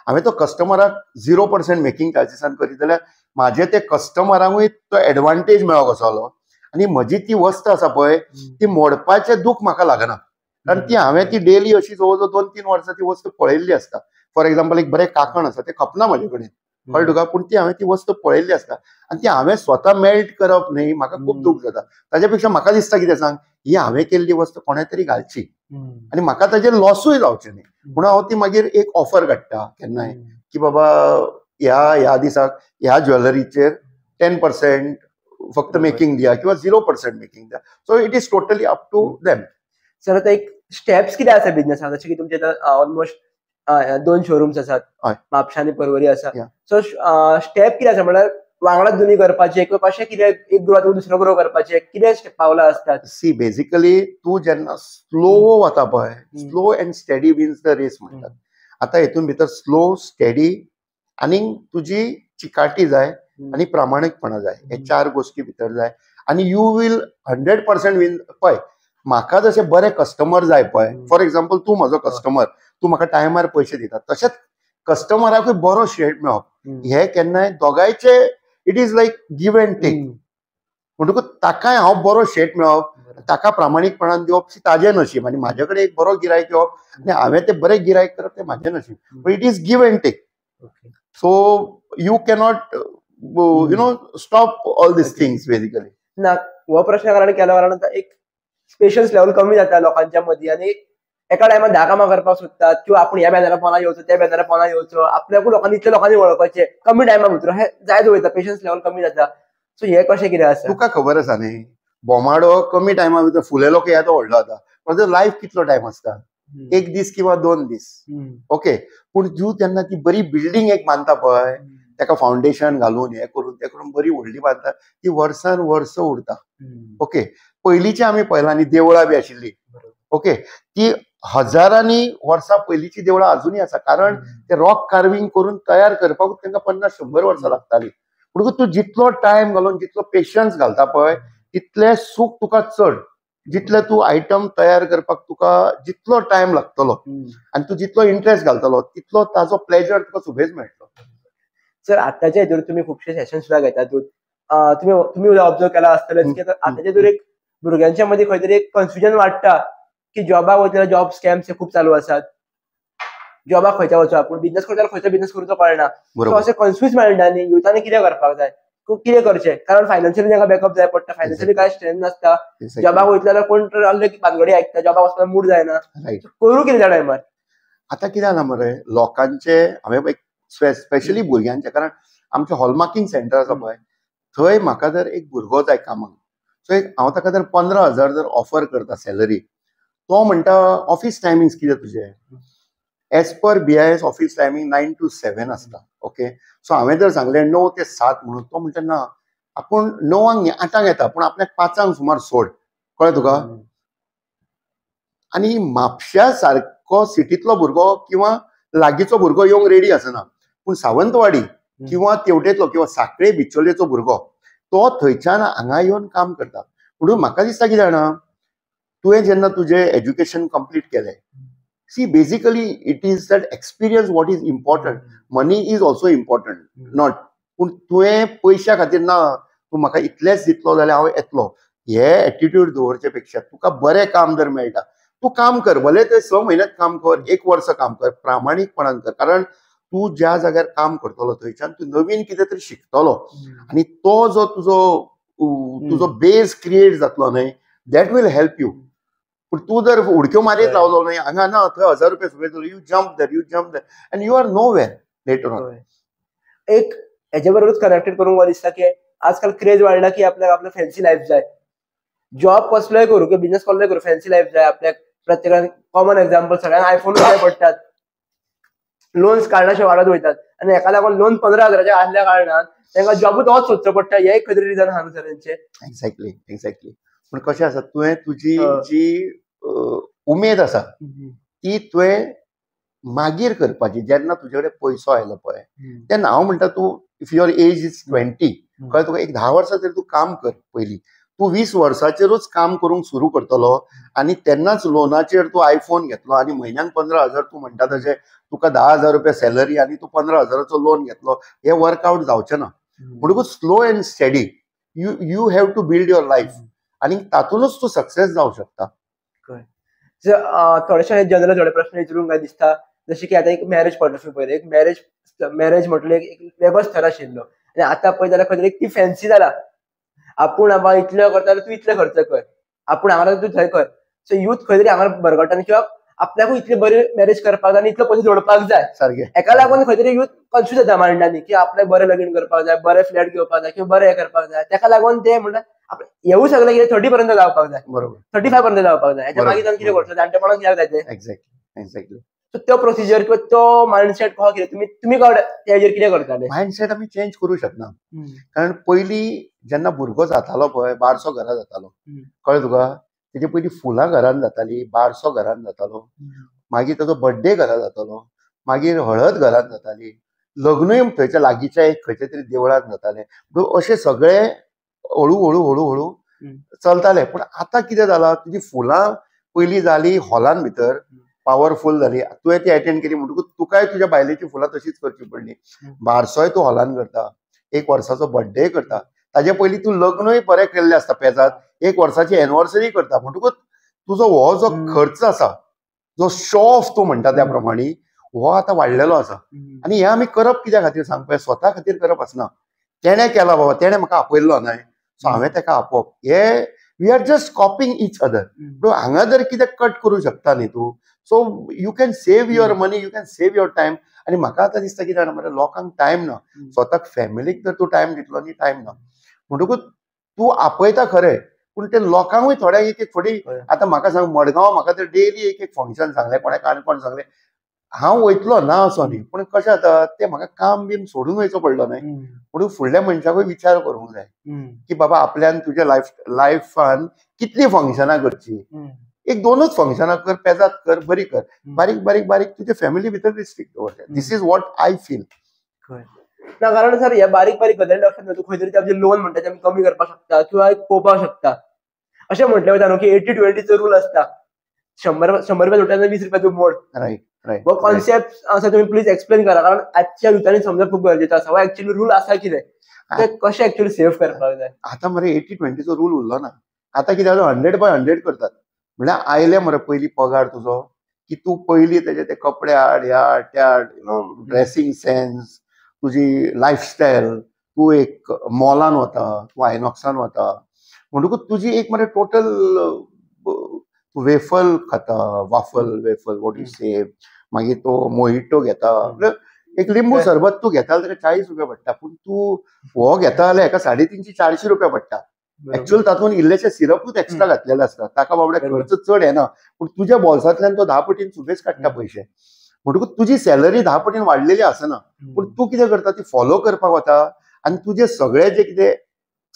हांवें तो कस्टमराक 0% मेकिंग चार्जीसान करीत जाल्यार म्हाजे ते कस्टमरांकूय तो एडवांटेज मेळो कसलो. आनी म्हजी ती वस्त आसा पळय, ती मोडपाचें दूख म्हाका लागना. कारण ती हांवें ती डेली अशी जवळ जवळ 2-3 वर्सां ती वस्त पळयल्ली आसता. फॉर एक्झाम्पल एक बरें काकण आसा, तें खपना म्हाजे कडेन. कळ्ळें तुका? पूण ती हांवें ती वस्त पळयल्ली आसता आनी ती हांवें स्वता मेल्ट करप न्ही, म्हाका खूब दूख जाता. ताजे पेक्षा म्हाका दिसता कितें सांग, ही हांवें केल्ली वस्त कोणें तरी घालची आनी म्हाका ताजेर लॉसूय जावचें न्ही. म्हणून हांव ती मागीर एक ऑफर काडटा केन्नाय की बाबा ह्या दिसाक ह्या ज्वेलरीचेर 10% फक्त मेकिंग दिया किंवा 0% मेकिंग दिया. So it is totally up to them. Sir आतां एक स्टेप्स कितें आसा बिझनेसाक? जशें की तुमचे ऑलमोस्ट 2 शोरूम्स आसात, म्हापशा आनी पर्वरी आसा. सो स्टेप कितें आसा? म्हळ्यार वांगडाच दोनी करपाचे किंवा कशें कितें, एक ग्रो दुसरो ग्रो करपाचे कितें पावलां असतात? सी बेसिकली तूं जेन्ना स्लो वता पळय, slow and steady wins the race म्हणटात. आतां हेतून भितर स्लो, स्टेडी आनी तुजी चिकाटी जाय आनी प्रामाणीकपणा जाय. हे 4 गोश्टी भितर जाय आनी यू वील 100% विन. पळय, म्हाका जशे बरे कस्टमर जाय पळय, फॉर एक्झाम्पल तूं म्हजो कस्टमर, तूं म्हाका टायमार पयशे दिता, तशेंच कस्टमराकूय बरो शेड मेळप, हे केन्नाय दोगांयचे it is like give and take. म्हणटकूच ताकाय हांव बरो शेट मेळप, ताका प्रामाणीकपणान दिवप ताजें नशीब, आनी म्हाजे कडेन एक बरो गिरायक येवप आनी हांवें तें बरें गिरायक करप तें म्हाजें नशीब. But it is give and take. So you cannot stop all this things basically. ना, हो प्रश्न कारण केल्या कारणान एक पेशन्स लेवल कमी जाता लोकांच्या मदीं आनी एका टायमार धा कामां करपाक सोदतात किंवा आपूण ह्या बॅनरा पोंदा येवचो, त्या बॅनरा पोंदा येवचो, आपल्याकूय लोकांनी इतल्या लोकांनी वळखपाचें कमी टायमा भितर हें जायत वयता, पेशन्स लेवल कमी जाता. सो हे कशें कितें आसा? तुका खबर आसा न्ही, बोमाडो कमी टायमा भितर फुलेलो येता व्हडलो जाता, पण ताजो लायफ कितलो टायम आसता? 1 दीस किंवा 2 दीस. ओके, पूण तूं तेन्ना ती बरी बिल्डींग एक बांदता पळय, ताका फावंडेशन घालून हे करून ते करून बरी व्हडली बांदता, ती वर्सान वर्स उरता. ओके, पयलींची आमी पळयलां न्ही देवळां बी आशिल्ली. ओके, ती हजारांनी वर्सां पयलींची देवळां अजुनूय आसा, कारण ते रॉक कार्विंग करून तयार करपाकूच तांकां 50-100 वर्सां लागताली. म्हणटकूच तूं जितलो टायम घालून जितलो पेशन्स घालता पळय, तितलें सूख तुका चड. जितले तूं आयटम तयार करपाक तुका जितलो टायम लागतलो आनी तूं जितलो इंट्रस्ट घालतलो तितलो ताजो प्लेजर तुका सुबेज मेळटलो. सर आतांच्या हितूर तुमी खुबशे सेशन सुद्दां घेतात. तुमी ऑब्जर्व केला आसतलेच की आतांच्या हितूर एक भुरग्यांच्या मदीं खंय तरी एक कन्फ्युजन वाडटा की जॉबाक वयता जॉब स्कॅम्स खूब चालू आसात. जॉबाक खंयच्या वचो, आपूण बिझनेस करता खंयचो बिझनेस करूचो कळना. सो अशें कन्फ्यूज मेळटा न्ही, युथांनी कितें करपाक जाय, कितें करचें? कारण फायनान्शियली ताका बॅकअप जाय पडटा, फायनान्शियली काय स्ट्रेंथ नासता. जॉबाक वयतले जाल्यार कोण तर आसले की भानगडी आयकता, जॉबाक वचपाक मूड जायना. करूं कितें त्या टायमार? आतां कितें जालां मरे, लोकांचे हांवें स्पेशली भुरग्यांचे, कारण आमचें हॉलमार्किंग सेंटर आसा पळय, थंय म्हाका जर एक भुरगो जाय कामाक, सो हांव ताका जर 15,000 जर ऑफर करता सॅलरी, तो म्हणटा ऑफिस टायमिंग्स कितें तुजे? As per BIS office timing 9 to 7 आसता. ओके, सो हांवें जर सांगलें 9 ते 7 म्हणून, तो म्हणटा ना आपूण 9 न्ही 8 येता, पूण आपल्याक 5 सुमार सोड. कळ्ळें तुका? आनी म्हापश्या सारको सिटींतलो भुरगो किंवा लागींचो भुरगो येवंक रेडी आसना, पूण सावंतवाडी किंवा तेवटेतलो किंवा साखळे बिचोलेचो भुरगो तो थंयच्यान हांगा येवन काम करता. म्हणून म्हाका दिसता कितें जाणा, तुवें जेन्ना तुजें एज्युकेशन कंप्लीट केलें, see basically it is that experience what is important. Money is also important not, पूण तुवें पयशा खातीर ना तूं म्हाका इतलेंच दितलो जाल्यार हांव येतलो हे एटिट्यूड दवरचे पेक्षा तुका बरें काम जर मेळटा तूं काम कर. भले ते 6 म्हयन्यात काम कर, 1 वर्स काम कर, प्रामाणीकपणान कर. कारण तूं ज्या जाग्यार काम करतलो थंयच्यान तूं नवीन कितें तरी शिकतलो आनी तो जो तुजो बेस क्रिएट जातलो न्हय, दॅट वील हेल्प यू. पूण तूं जर उडक्यो मारीत रावलो न्हय, हांगा ना थंय 1000 रुपया सुबेज you jump there and you are nowhere later on. एक हेच्या बरोबरच कनेक्टेड करूंक मला दिसता की आजकाल क्रेज वाढला की आपल्याक आपलं फॅन्सी लाईफ जाय. जॉब कसलोय करू किंवा बिझनेस कसलोय करू, फॅन्सी लाईफ जाय आपल्याक. प्रत्येकान कॉमन एक्झाम्पल सगळ्यांक आयफोन जाय पडटात, लोन्स काढण्याशिवाय वाढत वयतात आनी हेका लागून लोन 15,000 आसल्या कारणान तांकां जॉबूच होच सोदचो पडटा. हे एक खंय तरी रिजन आहा न्हू सर तेंचे. एक्झॅक्टली. पूण कशें आसा, तुवें तुजी जी उमेद आसा ती तुवें मागीर करपाची जेन्ना तुजे कडेन पयसो आयलो पळय. तेन्ना हांव म्हणटा तूं इफ युअर एज इज 20 कळ्ळें तुका, एक 10 वर्सां तरी तूं काम कर. पयलीं तूं 20 वर्साचेरूच काम करूंक सुरू करतलो आनी तेन्नाच लोनाचेर तूं आयफोन घेतलो आनी म्हयन्याक 15,000 तूं म्हणटा तशें तुका 10,000 रुपया सॅलरी आनी तूं 15,000चो लोन घेतलो, हे वर्कआउट जावचें ना. म्हणटकूच slow and steady you have to build your life आनी तातूंतच तूं सक्सेस जावंक शकता. थोडेशे जनरल थोडे प्रश्न विचारूंक काय दिसता, जशें की आतां एक मॅरेज पॉयंट ऑफ व्यू पळयलें, एक मॅरेज म्हटल्यार एक वेगळोच थर आशिल्लो आनी आतां पळय जाल्यार खंय तरी ती फॅन्सी जाला. आपूण बाबा इतले करता तूं इतले खर्च कर, आपूण हांगा तूं थंय कर. सो यूथ खंय तरी हांगा भरगटना किंवा आपल्याकूय इतले बरे मॅरेज करपाक जाय आनी इतले पयशे जोडपाक जाय. सारकें. हेका लागून खंय तरी यूथ कन्फ्यूज जाता मांडणांनी की आपल्याक बरें लगीन करपाक जाय, बरे फ्लॅट घेवपाक जाय किंवा बरें हे करपाक जाय. तेका लागून ते म्हणटात हेवूय सगळें कितें 30 पर्यंत जावपाक जाय, बरोबर, 35 पर्यंत जावपाक जाय. हेच्या मागीर कितें करचो, जाणटेपणाक कित्याक जाय तें. एक्झॅक्टली. सो तो प्रोसिजर किंवा तो मायंडसेट कसो कितें तुम्ही तेजेर कितें करताले? मायंडसेट आमी चेंज करूं शकना. कारण पयलीं जेन्ना भुरगो जातालो पळय, बारसो घरा जातालो, कळ्ळें तुका, तेजे पयलीं फुलां घरान जातालीं, बारसो घरान जातालो, मागीर ताचो बर्थडे घरा जातालो, मागीर हळद घरान जाताली, लग्नूय थंयच्या लागींच्या एक खंयच्या तरी देवळान जातालें. अशें सगळें हळू हळू हळू हळू चलतालें. पूण आतां कितें जालां, तुजी फुलां पयलीं जालीं हॉलान भितर, पावरफुल जाली, तुवें ती एटेंड केली म्हणटकूच तुकाय तुज्या बायलेची फुलां तशीच करची पडली. बारसोय तूं हॉलान करता, 1 वर्साचो बर्थडे करता, ताजे पयलीं तूं लग्नूय बरें केल्लें आसता पेजात, 1 वर्साची एनिवर्सरी करता. म्हणटकूच तुजो हो जो खर्च आसा, जो शो ऑफ तूं म्हणटा त्या प्रमाणे, हो आतां वाडलेलो आसा. आनी हे आमी करप कित्या खातीर सांग पळय, स्वता खातीर करप आसना. तेणें केला बाबा, तेणें म्हाका आपयल्लो न्हय सो हांवें ताका आपोवप, हे we are just copying each other. हांगा जर कितें कट करूं शकता न्ही तूं, so you can save your money, you can save your time. आनी म्हाका आतां दिसता कितें जाणा मरे, लोकांक टायम ना. स्वताक फॅमिलीक जर तूं टायम दितलो न्ही, टायम ना. म्हणटकूच तूं आपयता खरें, पूण ते लोकांकूय थोड्या एक फावटी, आतां म्हाका सांग, मडगांव म्हाका तर डेली एक फंक्शन सांगलें, कोणें काणकोण सांगलें, हांव वयतलो ना असो न्ही, पूण कशें जाता तें म्हाका काम बीन सोडून वयचो पडलो न्हय. म्हणून फुडल्या मनशाकूय विचार करूंक जाय की बाबा आपल्यान तुज्या लायफान कितलीं फंक्शनां करची. 1-2च फंक्शनां कर, पेजात कर, बरी कर. बारीक बारीक बारीक तुज्या फॅमिली भितर रिस्ट्रिक्ट दवर. दिस इज वॉट आय फील. ना कारण सर हे बारीक बारीक गजाली लक्षात तूं खंय तरी ते लोन म्हणटा ते आमी कमी करपाक शकता किंवा पळोवपाक शकता. अशें म्हटलें वयता न्हू की 80-20 रूल आसता, 100 रुपया जोडटा 20 रुपया तूं मोड. रायट. हो कॉन्सेप्ट आसा, तुम्ही प्लीज एक्सप्लेन करा, कारण आजच्या युथांनी समजप खूप गरजेचं आसा. हो ऍक्च्युअली रूल आसा कितें, ते कशें ऍक्च्युअली सेव्ह करपाक जाय. आतां मरे 80-20चो रूल उरलो ना. आतां कितें जाता, 100/100 करतात. म्हणल्यार आयले मरे पयलीं पगार तुजो की तूं पयलीं तेजे ते कपडे हाड, ह्या हाड, त्या हाड, ड्रेसींग सेन्स, तुजी लायफस्टायल, तूं एक मॉलान वता, तूं आयनॉक्सान वता, म्हणटकूच तुजी एक मरे टोटल वेफल खाता, वेफल वॉट यू से, मागीर तो मोहिटो घेता, एक लिंबू सरबत तूं घेता जाल्यार 40 रुपया पडटा, पूण तूं हो घेता जाल्यार हेका 350-400 रुपया पडटा. एक्चुअल तातूंत इल्लेशे सिरपूच एक्स्ट्रा घातलेले आसता, ताका बाबड्या खर्च चड येना, पूण तुज्या बोल्सांतल्यान तो 10 पटीन सुबेज काडटा पयशे. म्हणटकूच तुजी सॅलरी 10 पटीन वाडलेली आसना, पूण तूं कितें करता, ती फॉलो करपाक वता आनी तुजे सगळे जे कितें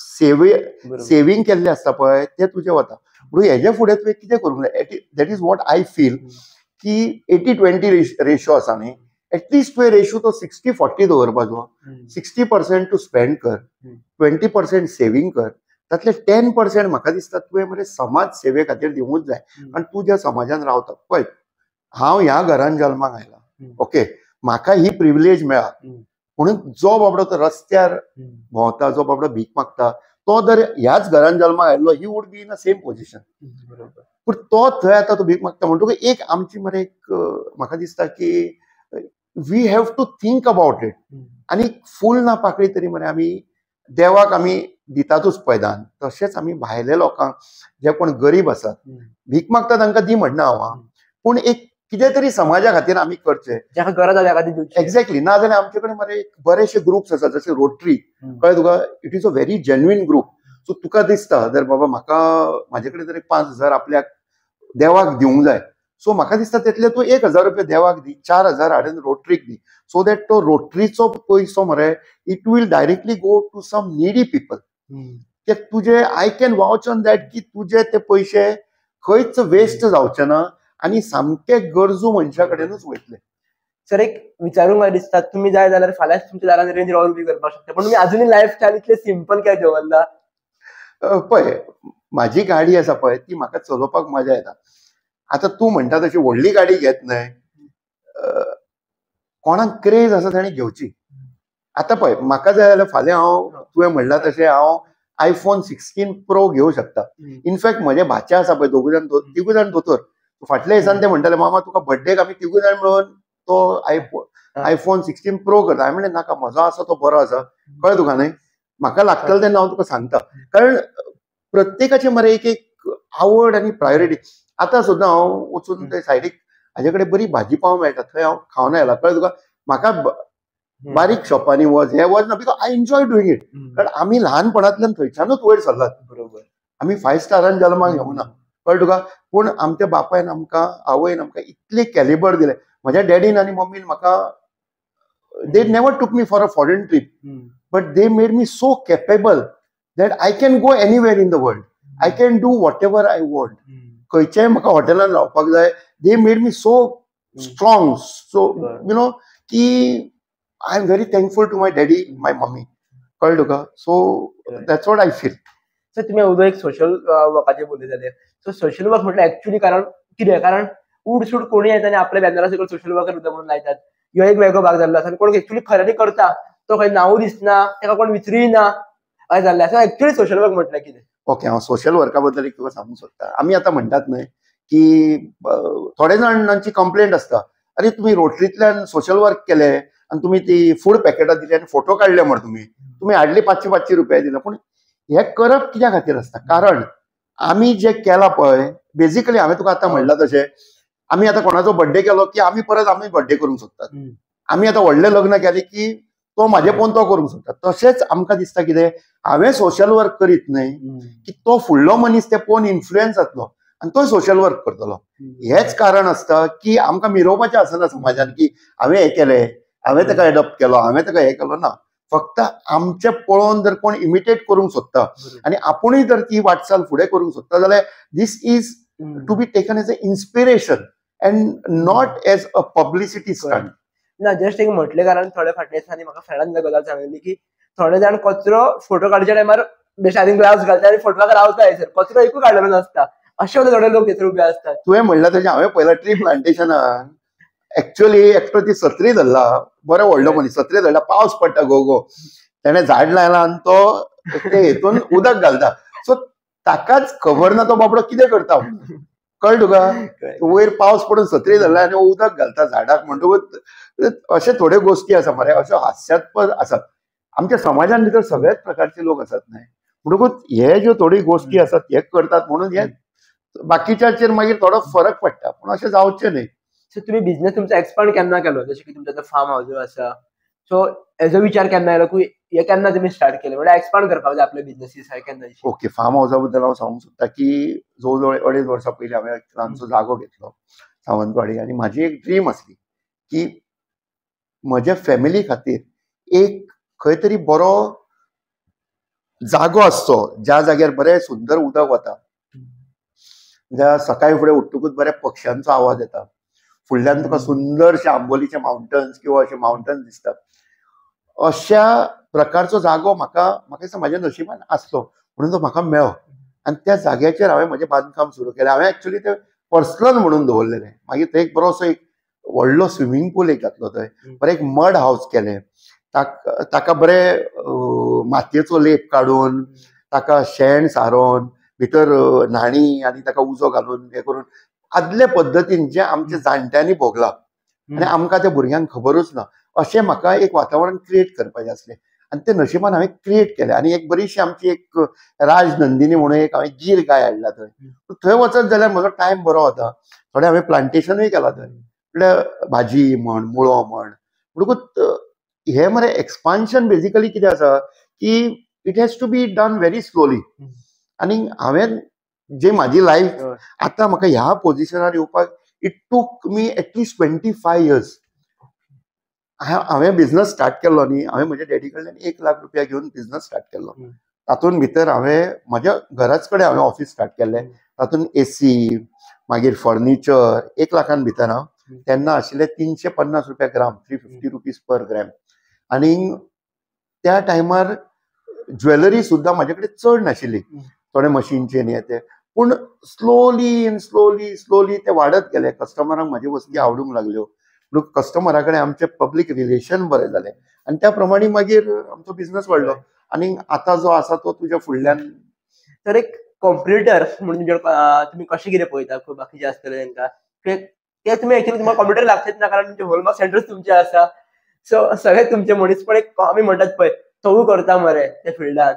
सेविंग केल्लें आसता पळय तें तुजें वता. म्हणून हेजे फुडें तुवें कितें करूंक जाय, that is what I feel की 80-20 रेशो आसा न्ही, एटलिस्ट तुवें रेशो तो 60-40 दवरपाचो. 60% टू स्पेंड कर, 20% सेव्हिंग कर, तातले 10% म्हाका दिसता तुवें मरे समाज सेवे खातीर दिवूंच जाय. आनी तूं ज्या समाजान रावता पळय, हांव ह्या घरान जल्माक आयला, ओके, म्हाका ही प्रिविलेज मेळ्ळा, म्हणून जो बाबडो तो रस्त्यार भोंवता, जो बाबडो भीक मागता, तो जर ह्याच घरान जल्माक आयलो, he would be in a same position. पूण तो थंय आतां तो भीक मागता म्हणटकूच एक आमची मरे एक म्हाका दिसता की we have to think about it. आनी फूल ना पाकळी तरी मरे आमी देवाक आमी दितातूच पळय दान, तशेंच आमी भायल्या लोकांक जे कोण गरीब आसात, भीक मागता तांकां दी म्हणना हांव, पूण एक कितें तरी समाजा खातीर आमी करचें, जाका गरज आसा ताका ती दिवची. एक्झॅक्टली. ना जाल्यार आमचे कडेन मरे बरेचशे ग्रुप्स आसात, जशे रोटरी, कळ्ळें तुका, it is a very genuine group. So तुका दिसता जर बाबा म्हाका म्हाजे कडेन तरी 5,000 आपल्याक देवाक दिवंक जाय, सो म्हाका दिसता तेतले तूं 1,000 रुपया देवाक दी, 4,000 हाडून रोटरीक दी, सो दॅट तो रोटरीचो पयसो मरे it will directly go to some needy people. ते तुजे I can vouch on that की तुजे ते पयशे खंयच वेस्ट जावचे ना आनी सामके गरजू मनशा कडेनूच वयतले. सर एक विचारूंक म्हाका दिसता, तुम्ही जाय जाल्यार फाल्यां तुमच्या दारान रेंज रोवर बी करपाक शकता, पण तुम्ही अजूनही लायफस्टायल इतले सिंपल कित्याक दवरला? पळय, म्हाजी गाडी आसा पळय ती म्हाका चलोवपाक मजा येता. आतां तूं म्हणटा तशी व्हडली गाडी घेत न्हय, कोणाक क्रेज आसा ताणें घेवची. आतां पळय, म्हाका जाय जाल्यार फाल्यां हांव तुवें म्हणला तशें हांव iPhone 16 Pro घेवं शकता. इनफॅक्ट म्हजे भाचे आसा पळय तिगूय जाण दोतोर, फाटल्या दिसांनी ते म्हणटाले मामा तुका बर्थडेक आमी तिगूय जाण मेळून तो iPhone 16 Pro करता. हांवें म्हणलें नाका, म्हजो आसा तो बरो आसा, कळ्ळें तुका न्हय, म्हाका लागतलो तेन्ना हांव तुका सांगता. कारण प्रत्येकाची मरे एक एक आवड आनी प्रायोरिटी. आतां सुद्दां हांव वचून ते सायडीक हाजे कडेन बरी भाजी पाव मेळटा, थंय हांव खावन आयला, कळ्ळें तुका. म्हाका बारीक शॉपांनी वच, हें वच ना, because I enjoy doing it. कारण आमी ल्हानपणांतल्यान थंयच्यानूच वयर सरलात. बरोबर, आमी 5 स्टारान जल्माक येवना, कळ्ळें तुका. पूण आमच्या बापायन आमकां, आवयन आमकां इतले कॅलिबर दिले. म्हज्या डॅडीन आनी मम्मीन म्हाका, they never took me for a foreign trip, but they made me so capable that I can go anywhere in the world, I can do whatever I want. खंयच्याय म्हाका हॉटेलान रावपाक जाय, they made me so strong. So you know की I am very thankful to my daddy, my mummy, कळ्ळें तुका. So that's what I feel. Sir तुम्ही उदो एक सोशल वर्काचेर उलयताले. सो सोशल वर्क म्हटल्यार एक्चुअली कारण कितें, कारण उड सूड कोणी येता आनी आपल्या बॅनरा सकयल सोशल वर्कर उदक म्हणून लायतात, ह्यो एक वेगळो भाग जाल्लो आसा. आनी कोण एक्चुअली खऱ्यांनी करता तो खंय नांवूय दिसना, ताका कोण विचरूय ना अशें जाल्लें आसा. एक्चुअली सोशल वर्क म्हटल्यार कितें? ओके, हांव सोशल वर्का बद्दल एक तुका सांगूंक सोदता. आमी आतां म्हणटात न्हय की थोडे जाणांची कंप्लेंट आसता, अरे तुमी रोटरींतल्यान सोशल वर्क केले आनी तुमी ती फूड पॅकेटां दिली आनी फोटो काडले मरे तुमी हार्डली 500 रुपया दिले. पूण हे करप कित्या खातीर आसता? कारण आमी जे केलां पळय, बेजिकली हांवें तुका आतां म्हणलां तशें, आमी आतां कोणाचो बर्थडे केलो की आमी परत आमी बर्थडे करूंक सोदतात. आमी आतां व्हडलें लग्न केलें की तो म्हाजे पोवन तो करूंक सोदता. तशेंच आमकां दिसता कितें, हांवें सोशल वर्क करीत न्हय की तो फुडलो मनीस ते पोवन इन्फ्लुएन्स जातलो आनी तो सोशल वर्क करतलो. हेच कारण आसता की आमकां मिरोवपाचें आसना समाजान की हांवें हें केलें, हांवें ताका एडॉप्ट केलो, हांवें ताका हें केलो. ना, फक्त आमचें पळोवन जर कोण इमिटेट करूंक सोदता आनी आपुणूय जर ती वाटचाल फुडें करूंक सोदता जाल्यार this is to be taken as a inspiration and not as a publicity stunt. ना, जस्ट एक म्हटले कारण थोडे फाटल्या दिसांनी म्हाका फ्रेंडान गजाल सांगलेली की थोडे जाण कचरो फोटो काडच्या टायमार बेशादीन ग्लावज घालता आनी फोटोवाक रावता हयसर, कचरो एकूय काडलेलो नासता. अशे थोडे लोक थंयसर उबे आसतात. तुवें म्हणलां तशें हांवें पयला ट्री प्लांटेशनान एक्चुअली एकटो ती सत्री धरला, बरो व्हडलो मनीस सत्री धरला, पावस पडटा गो गो, तेणें झाड लायलां आनी तो ते हेतून उदक घालता. सो ताकाच खबर ना तो बाबडो कितें करता. कळ्ळें तुका, वयर पावस पडून सत्री धरला आनी उदक घालता झाडाक. म्हणटकूच अशे थोड्यो गोश्टी आसा मरे, अश्यो हास्यास्पद आसात. आमच्या समाजान भितर सगळ्याच प्रकारचे लोक आसात न्हय, म्हणटकूच हे ज्यो थोडी गोश्टी आसात हे करतात म्हणून हे बाकीच्याचेर मागीर थोडो फरक पडटा, पूण अशें जावचें न्हय. सो तुम्ही बिझनेस तुमचा एक्सपांड केन्ना केलो, जशें की तुमचा फार्म हाऊस आसा, सो हेजो विचार केन्ना आयलो की हे केन्ना तुमी स्टार्ट केले, म्हणजे एक्सपांड करपाक जाय आपले बिझनेसीस केन्ना? ओके, फार्म हाऊसा बद्दल हांव सांगूंक सोदता की जवळ जवळ 2.5 वर्सां पयलीं हांवें एक ल्हानसो जागो घेतलो सावंतवाडी, आनी म्हाजी एक ड्रीम आसली की म्हज्या फॅमिली खातीर एक खंय तरी बरो जागो आसचो ज्या जाग्यार बरें सुंदर उदक वता, ज्या सकाळी फुडें उठ्ठकूच बऱ्या पक्ष्यांचो आवाज येता, फुडल्यान तुका सुंदरशे आंबोलीचे माउंटन्स किंवा असे माउंटन्स दिसतात. अशा प्रकारचो जागो म्हाका दिसता म्हाज्या नशिबान आसलो म्हणून तो म्हाका मेळ्ळो. आनी त्या जाग्याचेर हांवें म्हजें बांदकाम सुरू केलें. हांवें एक्चुअली ते पर्सनल म्हणून दवरलेलें. मागीर थंय एक बरोसो एक व्हडलो स्विमींग पूल एक घातलो थंय. बरें एक मड हाऊस केलें. ताका बरें मातयेचो लेप काडून ताका शेण सारोन भितर न्हाणी आनी ताका उजो घालून हे करून आदले पद्दतीन जे आमच्या जाणट्यांनी भोगलां आनी आमकां त्या भुरग्यांक खबरूच ना अशें म्हाका एक वातावरण क्रिएट करपाचें आसलें. आनी तें नशिबान हांवें क्रिएट केलें. आनी एक बरीशी आमची एक राजनंदिनी म्हणून एक हांवें गीर गाय हाडला थंय. थंय वचत जाल्यार म्हजो टायम बरो वता. थोडें हांवें प्लांटेशनूय केलां थंय. म्हटल्यार भाजी म्हण मुळो म्हण म्हणटकूच हे मरे एक्सपान्शन बेजिकली कितें आसा की it has to be done very slowly. आनी हांवें जे म्हाजी लायफ आतां म्हाका ह्या पोजिशनार येवपाक it took me at least 25 years. हांवें बिझनस स्टार्ट केल्लो न्ही. हांवें म्हज्या डॅडी कडल्यान 1 लाख रुपया घेवन बिझनस स्टार्ट केल्लो. तातूंत भितर हांवें म्हाज्या घराच कडेन हांवें ऑफिस स्टार्ट केल्लें. तातूंत एसी मागीर फर्निचर 1 लाखान भितर हांव तेन्ना आशिल्ले 350 रुपया ग्राम, 350 rupees पर ग्रॅम. आनी त्या टायमार ज्वेलरी सुद्दां म्हाजे कडेन चड नाशिल्ली. थोडे मशीनचे न्ही ते. पूण स्लोली ते वाडत गेले. कस्टमरांक म्हाजी वस्ती आवडूंक लागल्यो. कस्टमरा कडेन आमचे पब्लीक रिलेशन बरें जालें आनी त्या प्रमाणे मागीर आमचो बिझनस वाडलो. आनी आतां जो आसा तो तुज्या फुडल्यान. तर एक कॉम्प्युटर म्हणून तुम्ही कशें कितें पळयता बाकीचे आसतले तांकां ते तुमी एक्चुअली तुम्हाला कॉम्प्युटर लागचेच ना कारण तुमचे होलमार्क सेंटर्स तुमचे आसा. सो सगळे तुमचे मनीसपण एक आमी म्हणटात पळय तोवूय करता मरे त्या फिल्डात.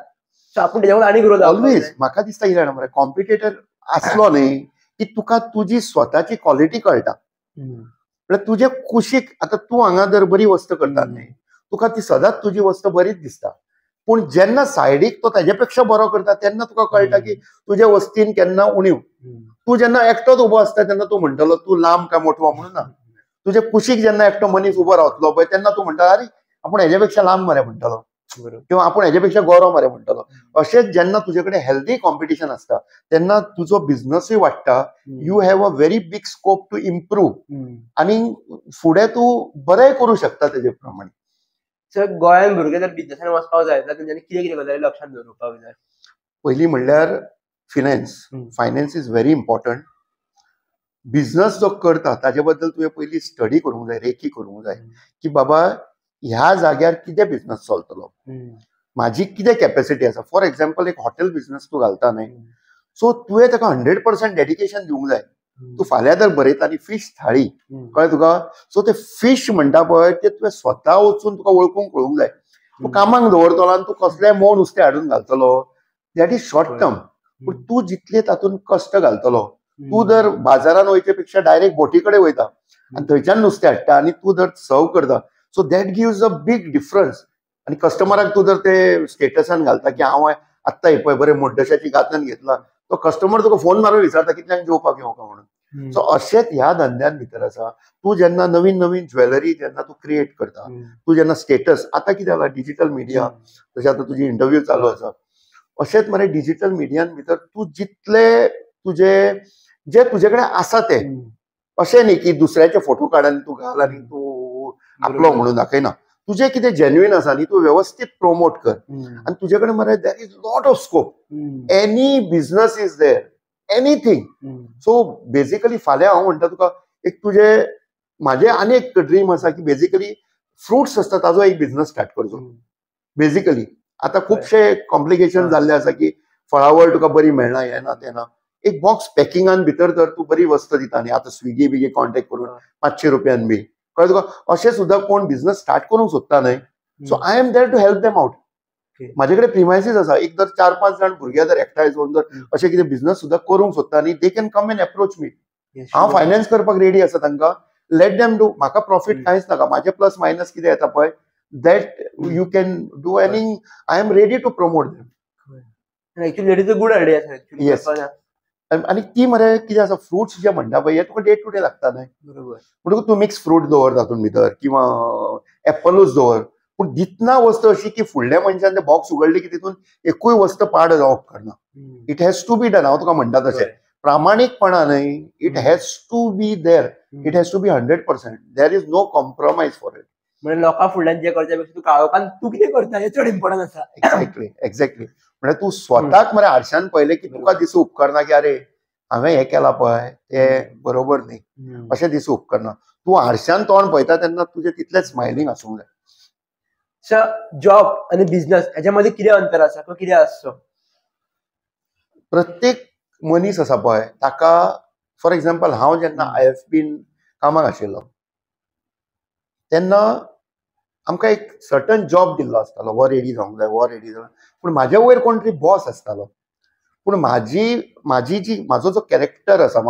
सो आपूण तेच्या आनी ग्रोथ ऑलवेज म्हाका दिसता कितें जाणा मरे कॉम्पिटिटर आसलो न्ही की तुका तुजी स्वताची क्वॉलिटी कळटा. म्हळ्यार तुजे कुशीक आतां तूं हांगा जर बरी वस्त करता न्ही तुका ती सदांच तुजी वस्त बरीच दिसता. पूण जेन्ना सायडीक तो तेजे पेक्षा बरो करता तेन्ना तुका कळटा की तुजे वस्तीन केन्ना उणीव. तूं जेन्ना एकटोच उबो आसता तेन्ना तूं म्हणटलो तूं लांब काय मोठो म्हणून ना. तुजे कुशीक जेन्ना एकटो मनीस उबो रावतलो पळय तेन्ना तूं म्हणटा अरे आपूण हेजे पेक्षा लांब मरे म्हणटलो किंवा आपूण हेजे पेक्षा गरो मरे म्हणटलो. अशेंच जेन्ना तुजे कडेन हेल्दी कॉम्पिटिशन आसता तेन्ना तुजो बिझनसूय वाडटा. You have a very big scope to improve आनी फुडें तूं बरें करूं शकता तेजे प्रमाणे. सर गोंयान भुरगे जर बिझनसान वचपाक जाय जाल्यार तेंच्यांनी कितें कितें गजाली लक्षांत दवरपाक जाय? पयलीं म्हणल्यार finance is very important. Business जो करता ताजे बद्दल तुवें पयलीं स्टडी करूंक जाय, रेकी करूंक जाय की बाबा ह्या जाग्यार कितें बिझनस चलतलो, म्हाजी कितें कॅपॅसिटी आसा. फॉर एक्झाम्पल एक हॉटेल बिझनस तूं घालता न्ही सो तुवें ताका 100% डेडिकेशन दिवंक जाय. तूं फाल्यां जर बरयता न्ही फीश थाळी कळ्ळें तुका. सो ते फीश म्हणटा पळय ते तुवें स्वता वचून तुका वळखूंक कळूंक जाय. तूं कामाक दवरतलो आनी तूं कसलें मोव नुस्तें हाडून घालतलो दॅट इज शॉर्ट टर्म. पूण तूं जितले तातूंत कश्ट घालतलो तूं जर बाजारान वयचे पेक्षा डायरेक्ट बोटी कडेन वयता आनी थंयच्यान नुस्तें हाडटा आनी तूं जर सर्व करता so that gives a big difference. आनी कस्टमराक तूं जर ते स्टेटसान घालता की हांव आत्तां हे पळय बरें मोड्डशाची गातन घेतला तो कस्टमर तुका फोन मारून विचारता कितल्यांक जेवपाक येवं काय म्हणून. सो अशेंच ह्या धंद्यान भितर आसा. तूं जेन्ना नवीन नवीन ज्वेलरी जेन्ना तूं क्रिएट करता तूं जेन्ना स्टेटस आतां कितें जाला डिजिटल मिडिया जशें आतां तुजी इंटरव्यू चालू आसा अशेंच मरे डिजिटल मिडियान भितर तूं जितले तुजे जे तुजे कडेन आसा ते अशें न्ही की दुसऱ्याचे फोटो काड आनी तूं घाल आनी तूं आपलो म्हणून दाखयना. तुजें कितें जेन्युइन आसा न्ही तूं वेवस्थीत प्रोमोट कर आनी तुजे कडेन मरे there is lot of scope. Any business is there anything. So basically फाल्यां हांव म्हणटा तुका एक तुजे म्हाजे आनी एक ड्रीम आसा की बेसिकली फ्रुट्स आसता ताजो एक बिझनस स्टार्ट करचो. बेसिकली आतां खुबशे कॉम्प्लिकेशन जाल्ले आसा की फळावळ तुका बरी मेळना हें ना तें ना. एक बॉक्स पॅकिंगान भितर जर तूं बरी वस्त दिता न्ही आतां स्विगी बिगी कॉन्टॅक्ट करून 500 रुपयान बी कळ्ळें तुका अशें सुद्दां कोण बिझनस स्टार्ट करूंक सोदता न्हय so I am there to help them out. म्हाजे कडेन प्रिमायसीस आसा. एक जर 4-5 जाण भुरगे जर एकठांय जावन जर अशें कितें बिझनस सुद्दां करूंक सोदता न्ही they can come and approach me. हांव फायनान्स करपाक रेडी आसा तांकां. Let them do. म्हाका प्रॉफीट कांयच नाका. म्हाजे प्लस मायनस कितें येता पळय that you can do any I am ready to promote them. Actually that is a good idea. Yes. आनी ती मरे कितें आसा फ्रुट्स जे म्हणटा पळय हे तुका डे टू डे लागता न्हय. बरोबर. म्हणटकूच तूं मिक्स फ्रूट दवर तातूंत भितर किंवा एप्पलूच दवर पूण दितना वस्त अशी की फुडल्या मनशान ते बॉक्स उगडले की तितून एकूय वस्त पाड जावप करना. It has to be done. हांव तुका म्हणटा तशें प्रामाणिकपणा न्हय, it has to be there, it has to be 100%. There is no compromise for it. म्हणजे लोकां फुडल्यान जे करच्या पेक्षा तू काळोखान तू कितें करता हे चड इम्पॉर्टंट आसा. एक्झॅक्टली. म्हणजे तू स्वताक मरे हारशान पयलें की तुका दिसूं उपकारना की अरे हांवें हें केलां पळय तें बरोबर न्ही अशें दिसूं उपकारना. तू हारशान तोंड पळयता तेन्ना तुजें तितलें स्मायलिंग आसूंक जाय. जॉब आणि बिझनेस हेच्या मध्ये कितें अंतर आसा तो कितें आसचो? प्रत्येक मनीस आसा पळय ताका फॉर एक्झाम्पल हांव जेन्ना IFB कामाक आशिल्लो तेन्ना आमकां एक सर्टन जॉब दिल्लो आसतालो, हो रेडी जावंक जाय, हो रेडी जावंक. पूण म्हाज्या वयर कोण तरी बॉस आसतालो. पूण म्हाजो जो कॅरेक्टर आसा,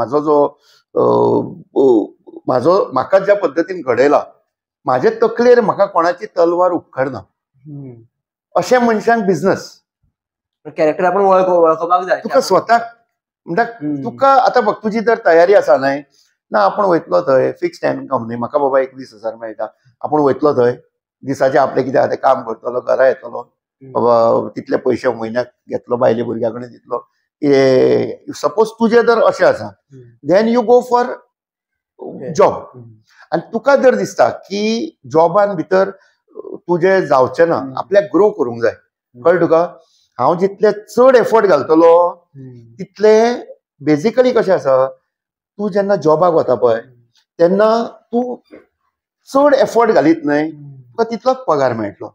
म्हाका ज्या पद्दतीन घडयला, म्हाजे तकलेर म्हाका कोणाची तलवार उपकारना. अशें मनशांक बिझनस कॅरेक्टर आपण वळखपाक जाय. तुका स्वताक म्हणजे तुका आतां बघ तुजी जर तयारी आसा न्हय ना, आपण वयतलो थंय फिक्स्ड इनकम न्हय, म्हाका बाबा 21,000 मेळटा, आपण वयतलो थंय दिसाचे आपले कितें आहा काम करतलो, घरा येतलो, बाबा तितले पयशे म्हयन्याक घेतलो, बायले भुरग्या कडेन दितलो. सपोज तुजें जर अशें आसा then you go for job. आनी तुका जर दिसता की जॉबान भितर तुजें जावचें ना, आपल्याक ग्रो करूंक जाय, कळ्ळें तुका, हांव जितले चड एफर्ट घालतलो तितले बेजिकली कशें आसा, तूं जेन्ना जॉबाक वता पळय तेन्ना तूं चड एफर्ट घालीत न्हय तुका तितलोच पगार मेळटलो.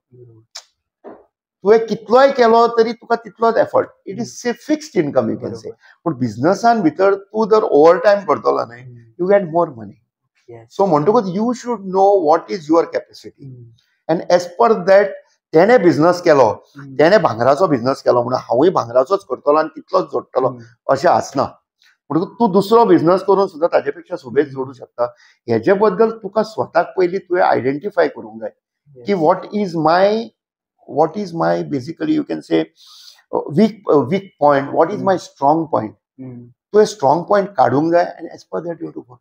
तुवें कितलोय केलो तरी तुका तितलोच effort. It is fixed income you can say. पूण बिझनसान भितर तूं जर ओव्हर टायम करतलो न्हय you get more money. So म्हणटकूच you should know what is your capacity and as per that. तेणे बिझनस केलो, तेणे भांगराचो बिझनस केलो म्हणून हांवूय भांगराचोच करतलो आनी तितलोच जोडटलो अशें आसना. म्हणटकूच तूं दुसरो बिझनस करून सुद्दां ताजे पेक्षा सुबेज जोडूं शकता. हेजे बद्दल तुका स्वताक पयलीं तुवें आयडेंटिफाय करूंक जाय की what is my basically you can say weak point, what is my strong point. तुवें स्ट्रॉंग पॉयंट काडूंक जाय आनी as per that you to work.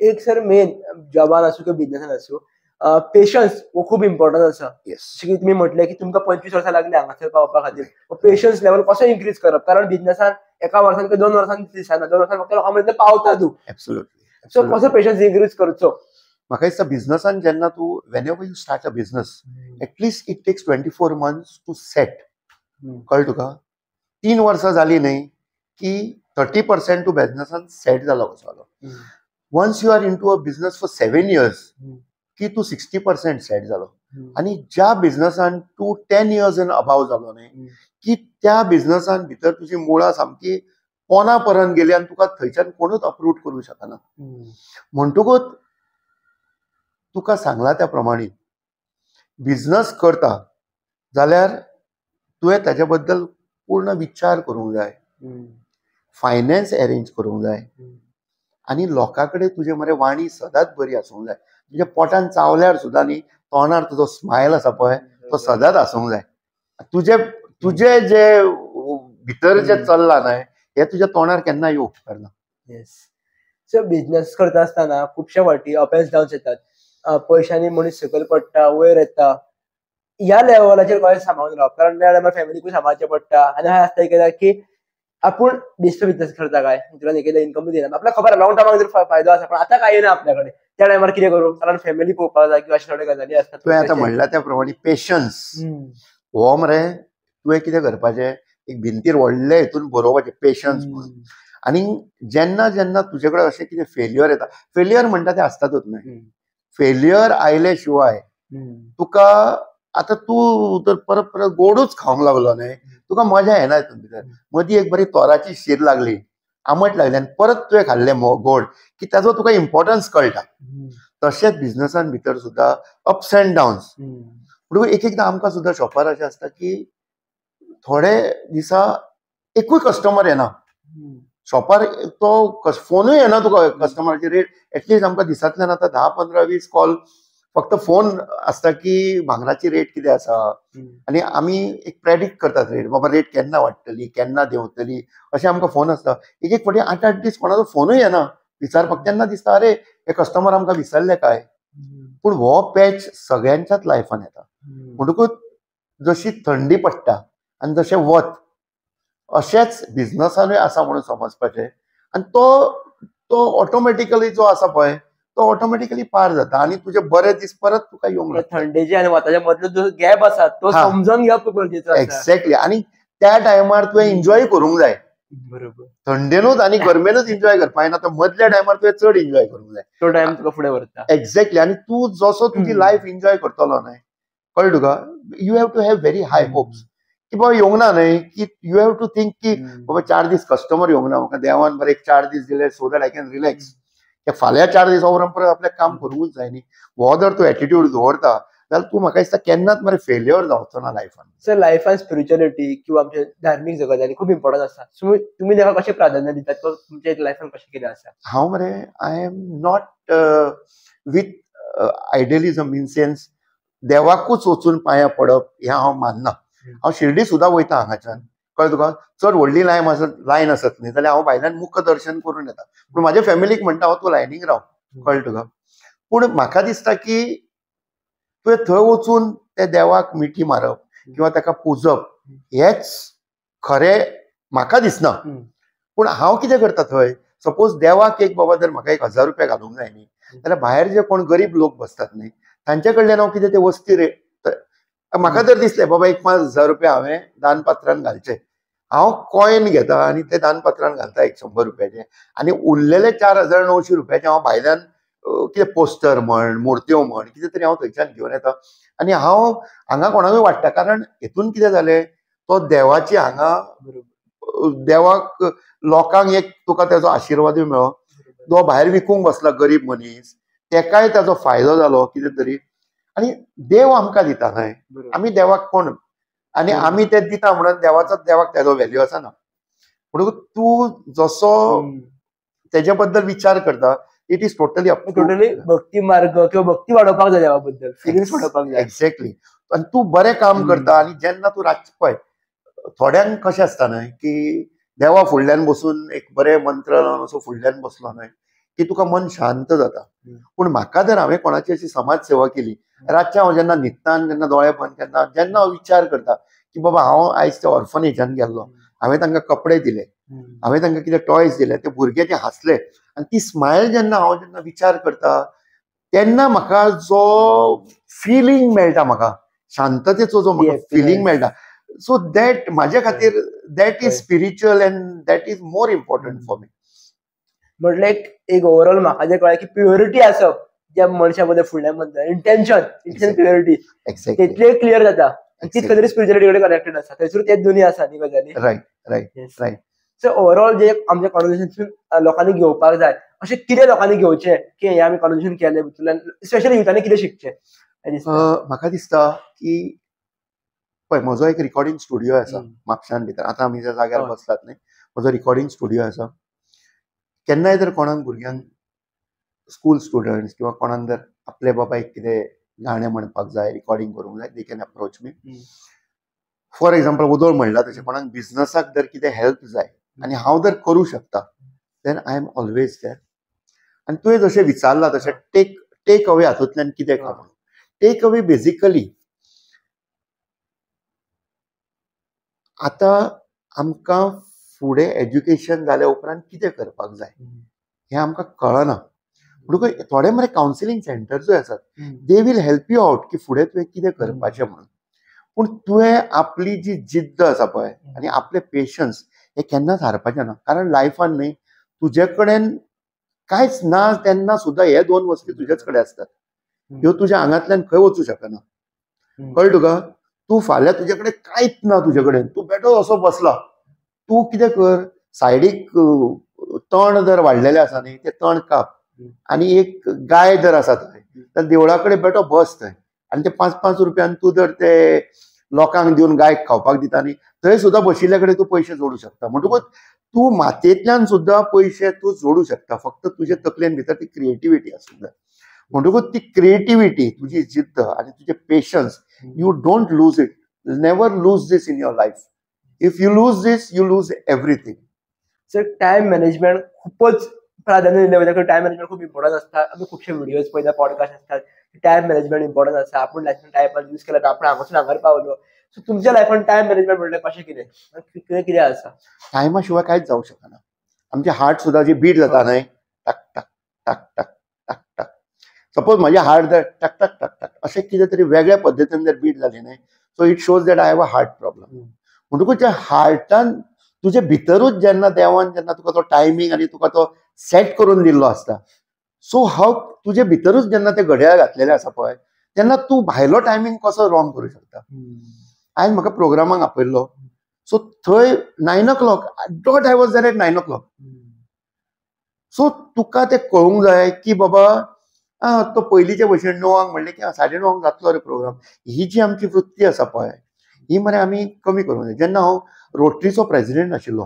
एक सर मेन जॉबान आसूं किंवा बिझनेसान आसूं पेशन्स हो खूप इम्पॉर्टंट आसा. जशें की तुमी म्हटलें की तुमकां 25 वर्सां लागली हांगासर पावपा खातीर. पेशन्स लेवल कसो इन्क्रीज करप, कारण बिझनेसान एका वर्सान किंवा 2 वर्सान दिसना, 2 वर्सान फक्त लोकां मदीं पावता तूं. एब्सोल्युटली. सो कसो पेशन्स इन्क्रीज करचो? म्हाका दिसता बिझनसान जेन्ना तूं whenever you start a business at least it takes 24 months to set. कळ्ळें तुका, 3 वर्सां जालीं न्हय की 30% तूं बिझनसान सेट जालो कसो जालो. Once you are in to a business for 7 years की तूं 60% सेट जालो. आनी ज्या बिझनसान तूं 10 years इन अबाव जालो न्हय की त्या बिझनसान भितर तुजी मुळां सामकी पोना पर्यंत गेली आनी तुका थंयच्यान कोणूच अप्रूट करूंक शकना. म्हणटकूच तुका सांगलां त्या प्रमाणे बिझनस करता जाल्यार तुवें ताजे बद्दल पूर्ण विचार करूंक जाय, फायनान्स अरेंज करूंक जाय आनी लोकां कडेन तुजे मरे वाणी सदांच बरी आसूंक जाय. तुज्या पोटान चावल्यार सुद्दां न्ही तोंडार तुजो स्मायल आसा पळय तो सदांच आसूंक जाय. तुजे जे भितर जे चल्लां न्हय हे तुज्या तोंडार केन्ना येवंक उपकारना. सो बिझनेस करता आसतना खुबश्या फावटी अप एंड डाउन्स येतात. पयशांनी मनीस सकयल पडटा, वयर येता. ह्या लेवलाचेर कशें सांबाळून रावप, कारण त्या टायमार फॅमिलीकूय सांबाळचें पडटा आनी अशें आसता एकदां की आपूण बेश्टो बिझनेस करता काय, तुला एकदा इन्कम दिना, आपल्याक खबर लॉंग टर्माक जर फायदो आसा पण आतां काय येना आपल्या कडेन, त्या टायमार कितें करूं, कारण फॅमिली पळोवपाक जाय किंवा अशें थोड्यो गजाली आसतात. तुवें आतां म्हणला त्या प्रमाणे पेशन्स हो मरे तुवें कितें करपाचें, एक भिंतीर व्हडले हितून बरोवपाचें पेशन्स म्हणून. आनी जेन्ना जेन्ना तुजे कडेन अशें कितें फेल्युअर येता, फेल्युअर म्हणटा तें आसतातूच न्हय, फेल्युअर आयले शिवाय तुका आतां तूं तर परत परत गोडूच खावंक लागलो न्हय तुका मजा येना हितून भितर. मदीं एक बरी तोराची शीर लागली, आमट लागली आनी परत तुवें खाल्लें गोड की ताजो तुका इम्पॉर्टन्स कळटा. तशेंच बिझनसान भितर सुद्दां अप्स एंड डाउन्स. म्हणून एक एकदां आमकां सुद्दां शॉपार अशें आसता की थोडे दिसा एकूय कस्टमर येना शॉपार, तो फोनूय येना तुका कस्टमराची रेट. एटलिस्ट आमकां दिसांतल्यान आतां 10, 15, 20 कॉल फक्त फोन आसता की भांगराची रेट कितें आसा आनी आमी एक प्रेडिक्ट करतात रेट, बाबा रेट केन्ना वाडटली, केन्ना देंवतली, अशें आमकां फोन आसता. एक एक फावटी 8-8 दीस कोणाचो फोनूय येना विचारपाक. तेन्ना दिसता अरे हे कस्टमर आमकां विसरले काय. पूण हो पॅच सगळ्यांच्याच लायफान येता. म्हणटकूच जशी थंडी पडटा आनी जशें वत अशेंच बिझनसानूय आसा म्हणून समजपाचें. आणि तो ऑटोमॅटिकली जो आसा पळय तो ऑटोमॅटिकली पार जाता आणि तुझे बरे दीस परत तुका येवंक लागता. थंडेचे आणि वताच्या मदलो जो गॅप आसा तो समजून घेवप खूप गरजेचो आसा. एक्झॅक्टली. आणि त्या टायमार तुवें एन्जॉय करूंक जाय. बरोबर. थंडेनूच आणि गरमेनूच एन्जॉय करपाक ना, तर मदल्या टायमार तुवें चड एन्जॉय करूंक जाय. तो टायम तुका फुडें व्हरता. एक्झॅक्टली. आणि तू जसो तुजी लायफ एन्जॉय करतलो न्हय, कळ्ळें तुका, you have to have very high hopes की बाबा येवंक ना न्हय, की यू हॅव टू थिंक की बाबा 4 दीस कस्टमर येवंक ना, म्हाका देवान बरें 4 दीस दिले so that I can relax. फाल्यां 4 दिसा उपरांत परत आपल्याक काम करूंकच जाय न्ही. हो जर तूं एटिट्यूड दवरता जाल्यार तूं म्हाका दिसता केन्नाच मरे फेल्युअर जावचो ना लायफान. सर लायफान स्पिरिच्युअलिटी किंवा आमचे धार्मीक जगजाली खूप इम्पॉर्टंट आसता. तुम्ही तेका कशें प्राधान्य दितात किंवा तुमच्या लायफान कशें कितें आसा? हांव मरे I am not with idealism in sense देवाकूच वचून पांयां पडप हें हांव मानना. हांव शिर्डी सुद्दां वयता हांगाच्यान, कळ्ळें तुका. चड व्हडली लायन आसत न्ही जाल्यार हांव भायल्यान मुख्य दर्शन करून येता. पूण म्हाज्या फॅमिलीक म्हणटा हांव तूं लायनीक राव, कळ्ळें तुका. पूण म्हाका दिसता की तुवें थंय वचून त्या देवाक मिठी मारप किंवा ताका पुजप हेच खरें म्हाका दिसना. पूण हांव कितें करता थंय, सपोज देवाक एक बाबा जर म्हाका 1000 रुपया घालूंक जाय न्ही, जाल्यार भायर जे कोण गरीब लोक बसतात न्ही तांचे कडल्यान हांव कितें ते वस्ती म्हाका जर दिसलें बाबा एक 5000 रुपया हांवें दानपात्रान घालचे, हांव कॉइन घेता आनी ते दानपात्रान घालता 100 रुपयाचे, आनी उरलेले 4900 रुपयाचे हांव भायल्यान कितें पोस्टर म्हण, मुर्त्यो म्हण, कितें तरी हांव थंयच्यान घेवन येता आनी हांव हांगा कोणाकूय वाडटा. कारण हेतून कितें जालें, तो देवाची हांगा देवाक लोकांक एक तुका तेजो आशिर्वादूय मेळ्ळो. जो भायर विकूंक बसला गरीब मनीस तेकाय ताजो फायदो जालो कितें तरी. आनी देव आमकां दिता न्हय, आमी देवाक कोण, आनी आमी ते दिता म्हणून देवाक तेजो व्हॅल्यू आसा ना. म्हणून तूं जसो तेजे बद्दल विचार करता इट इज टोटली भक्ती मार्ग किंवा भक्ती वाडोवपाक जाय देवा बद्दल, फिलिंग्स वाडोवपाक जाय. एक्झॅक्टली. आनी तूं बरें काम करता आनी जेन्ना तूं रातचें पळय, थोड्यांक कशें आसता न्हय की देवा फुडल्यान बसून एक बरें मंत्र लावन असो फुडल्यान बसलो न्हय की तुका मन शांत जाता. पूण म्हाका जर हांवें कोणाची अशी समाज सेवा केली, रातचें हांव जेन्ना न्हिदतान जेन्ना दोळे बंद करता जेन्ना हांव विचार करता की बाबा हांव आयज त्या ऑर्फनेजान गेल्लो, हांवें तांकां कपडे दिले, हांवें तांकां कितें टॉयज दिले, ते भुरगे ते हांसले, आनी ती स्मायल जेन्ना विचार करता तेन्ना म्हाका जो फिलींग मेळटा, म्हाका शांततेचो जो म्हाका फिलींग मेळटा, सो दॅट म्हाज्या खातीर that is spiritual and that is more important for me. म्हटलं एक ओव्हरऑल म्हाका जे कळ्ळें की प्युरिटी आसप ज्या मनशा मध्ये फुडल्या मध्ये इंटेन्शन प्युरिटी तितले क्लियर जाता, तीच खंय तरी स्पिरिच्युअलिटी कडेन कनेक्टेड आसा, थंयसर तेच दोनी आसा न्ही गजाली. रायट. सो ओव्हरऑल जे आमच्या कॉन्वर्सेशन लोकांनी घेवपाक जाय, अशें कितें लोकांनी घेवचें की हें आमी कॉन्वर्सेशन केलें भितरल्यान स्पेशली युथांनी कितें शिकचें? म्हाका दिसता की पळय म्हजो एक रिकॉर्डिंग स्टुडिओ आसा म्हापशान भितर. आतां आमी ज्या जाग्यार बसतात न्ही म्हजो रिकॉर्डिंग स्टुडिओ आसा. केन्नाय जर कोणाक भुरग्यांक स्कूल स्टुडंट्स किंवा कोणाक जर आपले बाबा एक कितें गाणें म्हणपाक जाय, रिकॉर्डिंग करूंक जाय, they can approach me. For example उदोळ म्हणला तशें कोणाक बिझनसाक जर कितें हेल्प जाय आनी हांव जर करूं शकता then I am always there. आनी तुवें जशें विचारलां तशें टेक अवे हातूंतल्यान कितें करप. टेक अवे बेजिकली आतां आमकां फुडें एज्युकेशन जाल्या उपरांत कितें करपाक जाय हें आमकां कळना. म्हणून थोडे मरे कावन्सिलींग सेंटर्सूय आसात, they will help you out की फुडें तुवें कितें करपाचें म्हणून. पूण तुवें आपली जी जिद्द आसा पळय आनी आपले पेशन्स हे केन्नाच हारपाचें ना. कारण लायफान न्ही तुजे कडेन कांयच ना तेन्ना सुद्दां हे दोन वस्ती तुजेच कडेन आसतात, ह्यो तुज्या आंगांतल्यान खंय वचूं शकना. कळ्ळें तुका. तूं फाल्यां तुजे कडेन कांयच ना, तुजे कडेन तूं बेठो असो बसला, तूं कितें कर, सायडीक तण जर वाडलेलें आसा न्ही तें तण काप, आनी एक गाय जर आसा थंय तर देवळा कडेन बेठो बस थंय, आनी ते 5-5 रुपयान तूं जर ते लोकांक दिवन गायक खावपाक दिता न्ही थंय सुद्दां बशिल्ले कडेन तूं पयशे जोडूं शकता. म्हणटकूच तूं मातयेंतल्यान सुद्दां पयशे तूं जोडूं शकता, फक्त तुजे तकलेन भितर ती क्रिएटिविटी आसूंक जाय. म्हणटकूच ती क्रिएटिविटी, तुजी जिद्द आनी तुजे patience, you don't lose it, never lose this in your life. If you lose this you lose everything. Sir time management खूपच प्राधान्य दिलें वयता. टायम मॅनेजमेंट खूप इम्पॉर्टंट आसता. आमी खुबशे व्हिडिओज पळयता, पॉडकास्ट आसतात, टायम मॅनेजमेंट इम्पॉर्टंट आसा. आपूण लायफान टायमार यूज केला तर आपण हांगासून हांगार पावलो. सो तुमच्या लायफान टायम मॅनेजमेंट म्हणल्यार कशें कितें आसा? टायमा शिवाय कांयच जावंक शकना. आमचे हार्ट सुद्दां जी बीट जाता न्हय, टक टक टक टक टक टक, सपोज म्हजे हार्ट जर टक टक टक टक अशें कितें तरी वेगळ्या पद्दतीन जर बीट जाली न्हय, so it shows that I have a heart problem. म्हणटकूच त्या हार्टान तुजे भितरूच जेन्ना देवान जेन्ना तुका तो टायमींग आनी तुका तो सेट करून दिल्लो आसता, सो हांव तुजे भितरूच जेन्ना ते घड्याळ घातलेले आसा पळय, तेन्ना तूं भायलो टायमींग कसो रॉंग करूं शकता. आयज म्हाका प्रोग्रामाक आपयल्लो, सो थंय 9 o'clock dot I was there at 9 o'clock. So तुका ते कळूंक जाय की बाबा तो पयलींचे भशेन 9 म्हणलें की 9:30 जातलो रे प्रोग्राम. ही जी आमची वृत्ती आसा पळय, ही मरे आमी कमी करूंक जाय. जेन्ना हांव रोटरीचो प्रेसिडेंट आशिल्लो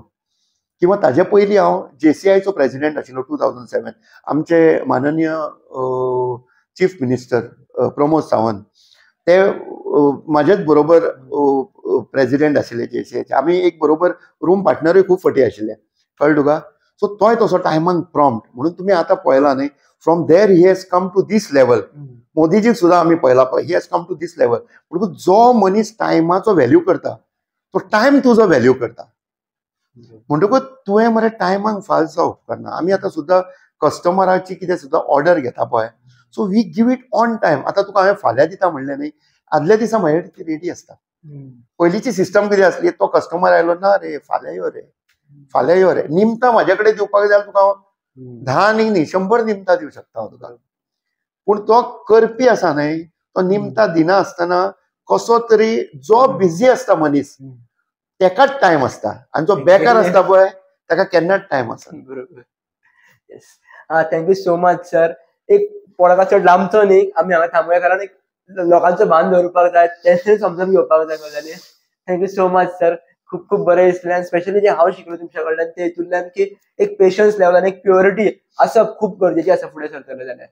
किंवा ताजे पयलीं हांव JCIचो प्रेसिडेंट आशिल्लो 2007, आमचे माननीय चीफ मिनिस्टर प्रमोद सावंत ते म्हाजेच बरोबर प्रेसिडेंट आशिल्ले JCIचे. आमी एक बरोबर रूम पार्टनरूय खूब फाटी आशिल्ले, कळ्ळें तुका. सो तोय तसो टायमाक प्रॉम्प्ट म्हणून तुमी आतां पळयला न्हय, from there he has come to this level. मोदीजीक सुद्दां आमी पळयला पळय, he has come to this level. म्हणून जो मनीस टायमाचो व्हॅल्यू करता, तो टायम तुजो व्हॅल्यू करता. म्हणटकूच तुवें मरे टायमाक फास्ट जावप उपकारना. आमी आतां सुद्दां कस्टमराची कितें सुद्दां ऑर्डर घेता पळय, so we give it on time. आतां तुका हांवें फाल्यां दिता म्हणलें न्हय, आदल्या दिसा म्हाजे ती रेडी आसता. पयलींची सिस्टम कितें आसली, तो कस्टमर आयलो ना रे फाल्यां यो रे, फाल्यां यो रे. निमतां म्हाजे कडेन दिवपाक जाय तुका हांव 10 न्ही 100 निमतां दिवं शकता हांव तुका. पूण तो करपी आसा न्हय, तो निमतां दिना आसतना कसो तरी जो बिजी आसता मनीस तेकाच टायम आसता, आनी जो बेकार आसता पळय ताका केन्नाच टायम आसना. बरोबर. Yes, thank you so much sir. एक पॉडकास्ट चड लांबचो न्ही, आमी हांगा थांबूया, कारण एक लोकांचो भान दवरपाक जाय, तेंय समजून घेवपाक जाय गजाली. Thank you so much sir. खूप खूप बरें दिसलें, आनी स्पेशली जे हांव शिकलो तुमच्या कडल्यान ते हितूंतल्यान की एक पेशन्स लेवल आनी एक प्युरिटी आसप खूप गरजेची आसा फुडें सरतले जाल्यार.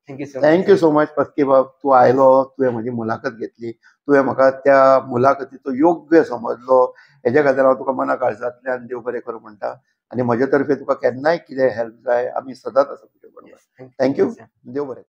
थँक्यू सो मच पत्की बाब. तूं आयलो, तुवें म्हजी मुलाखत घेतली, तुवें म्हाका त्या मुलाखतीचो योग्य समजलो, हेजे खातीर हांव तुका मना काळजांतल्यान देव बरें करूं म्हणटा. आनी म्हजे तर्फे तुका केन्नाय कितें हेल्प जाय, आमी सदांच आसा तुजे बरोबर. थँक्यू, देव बरें.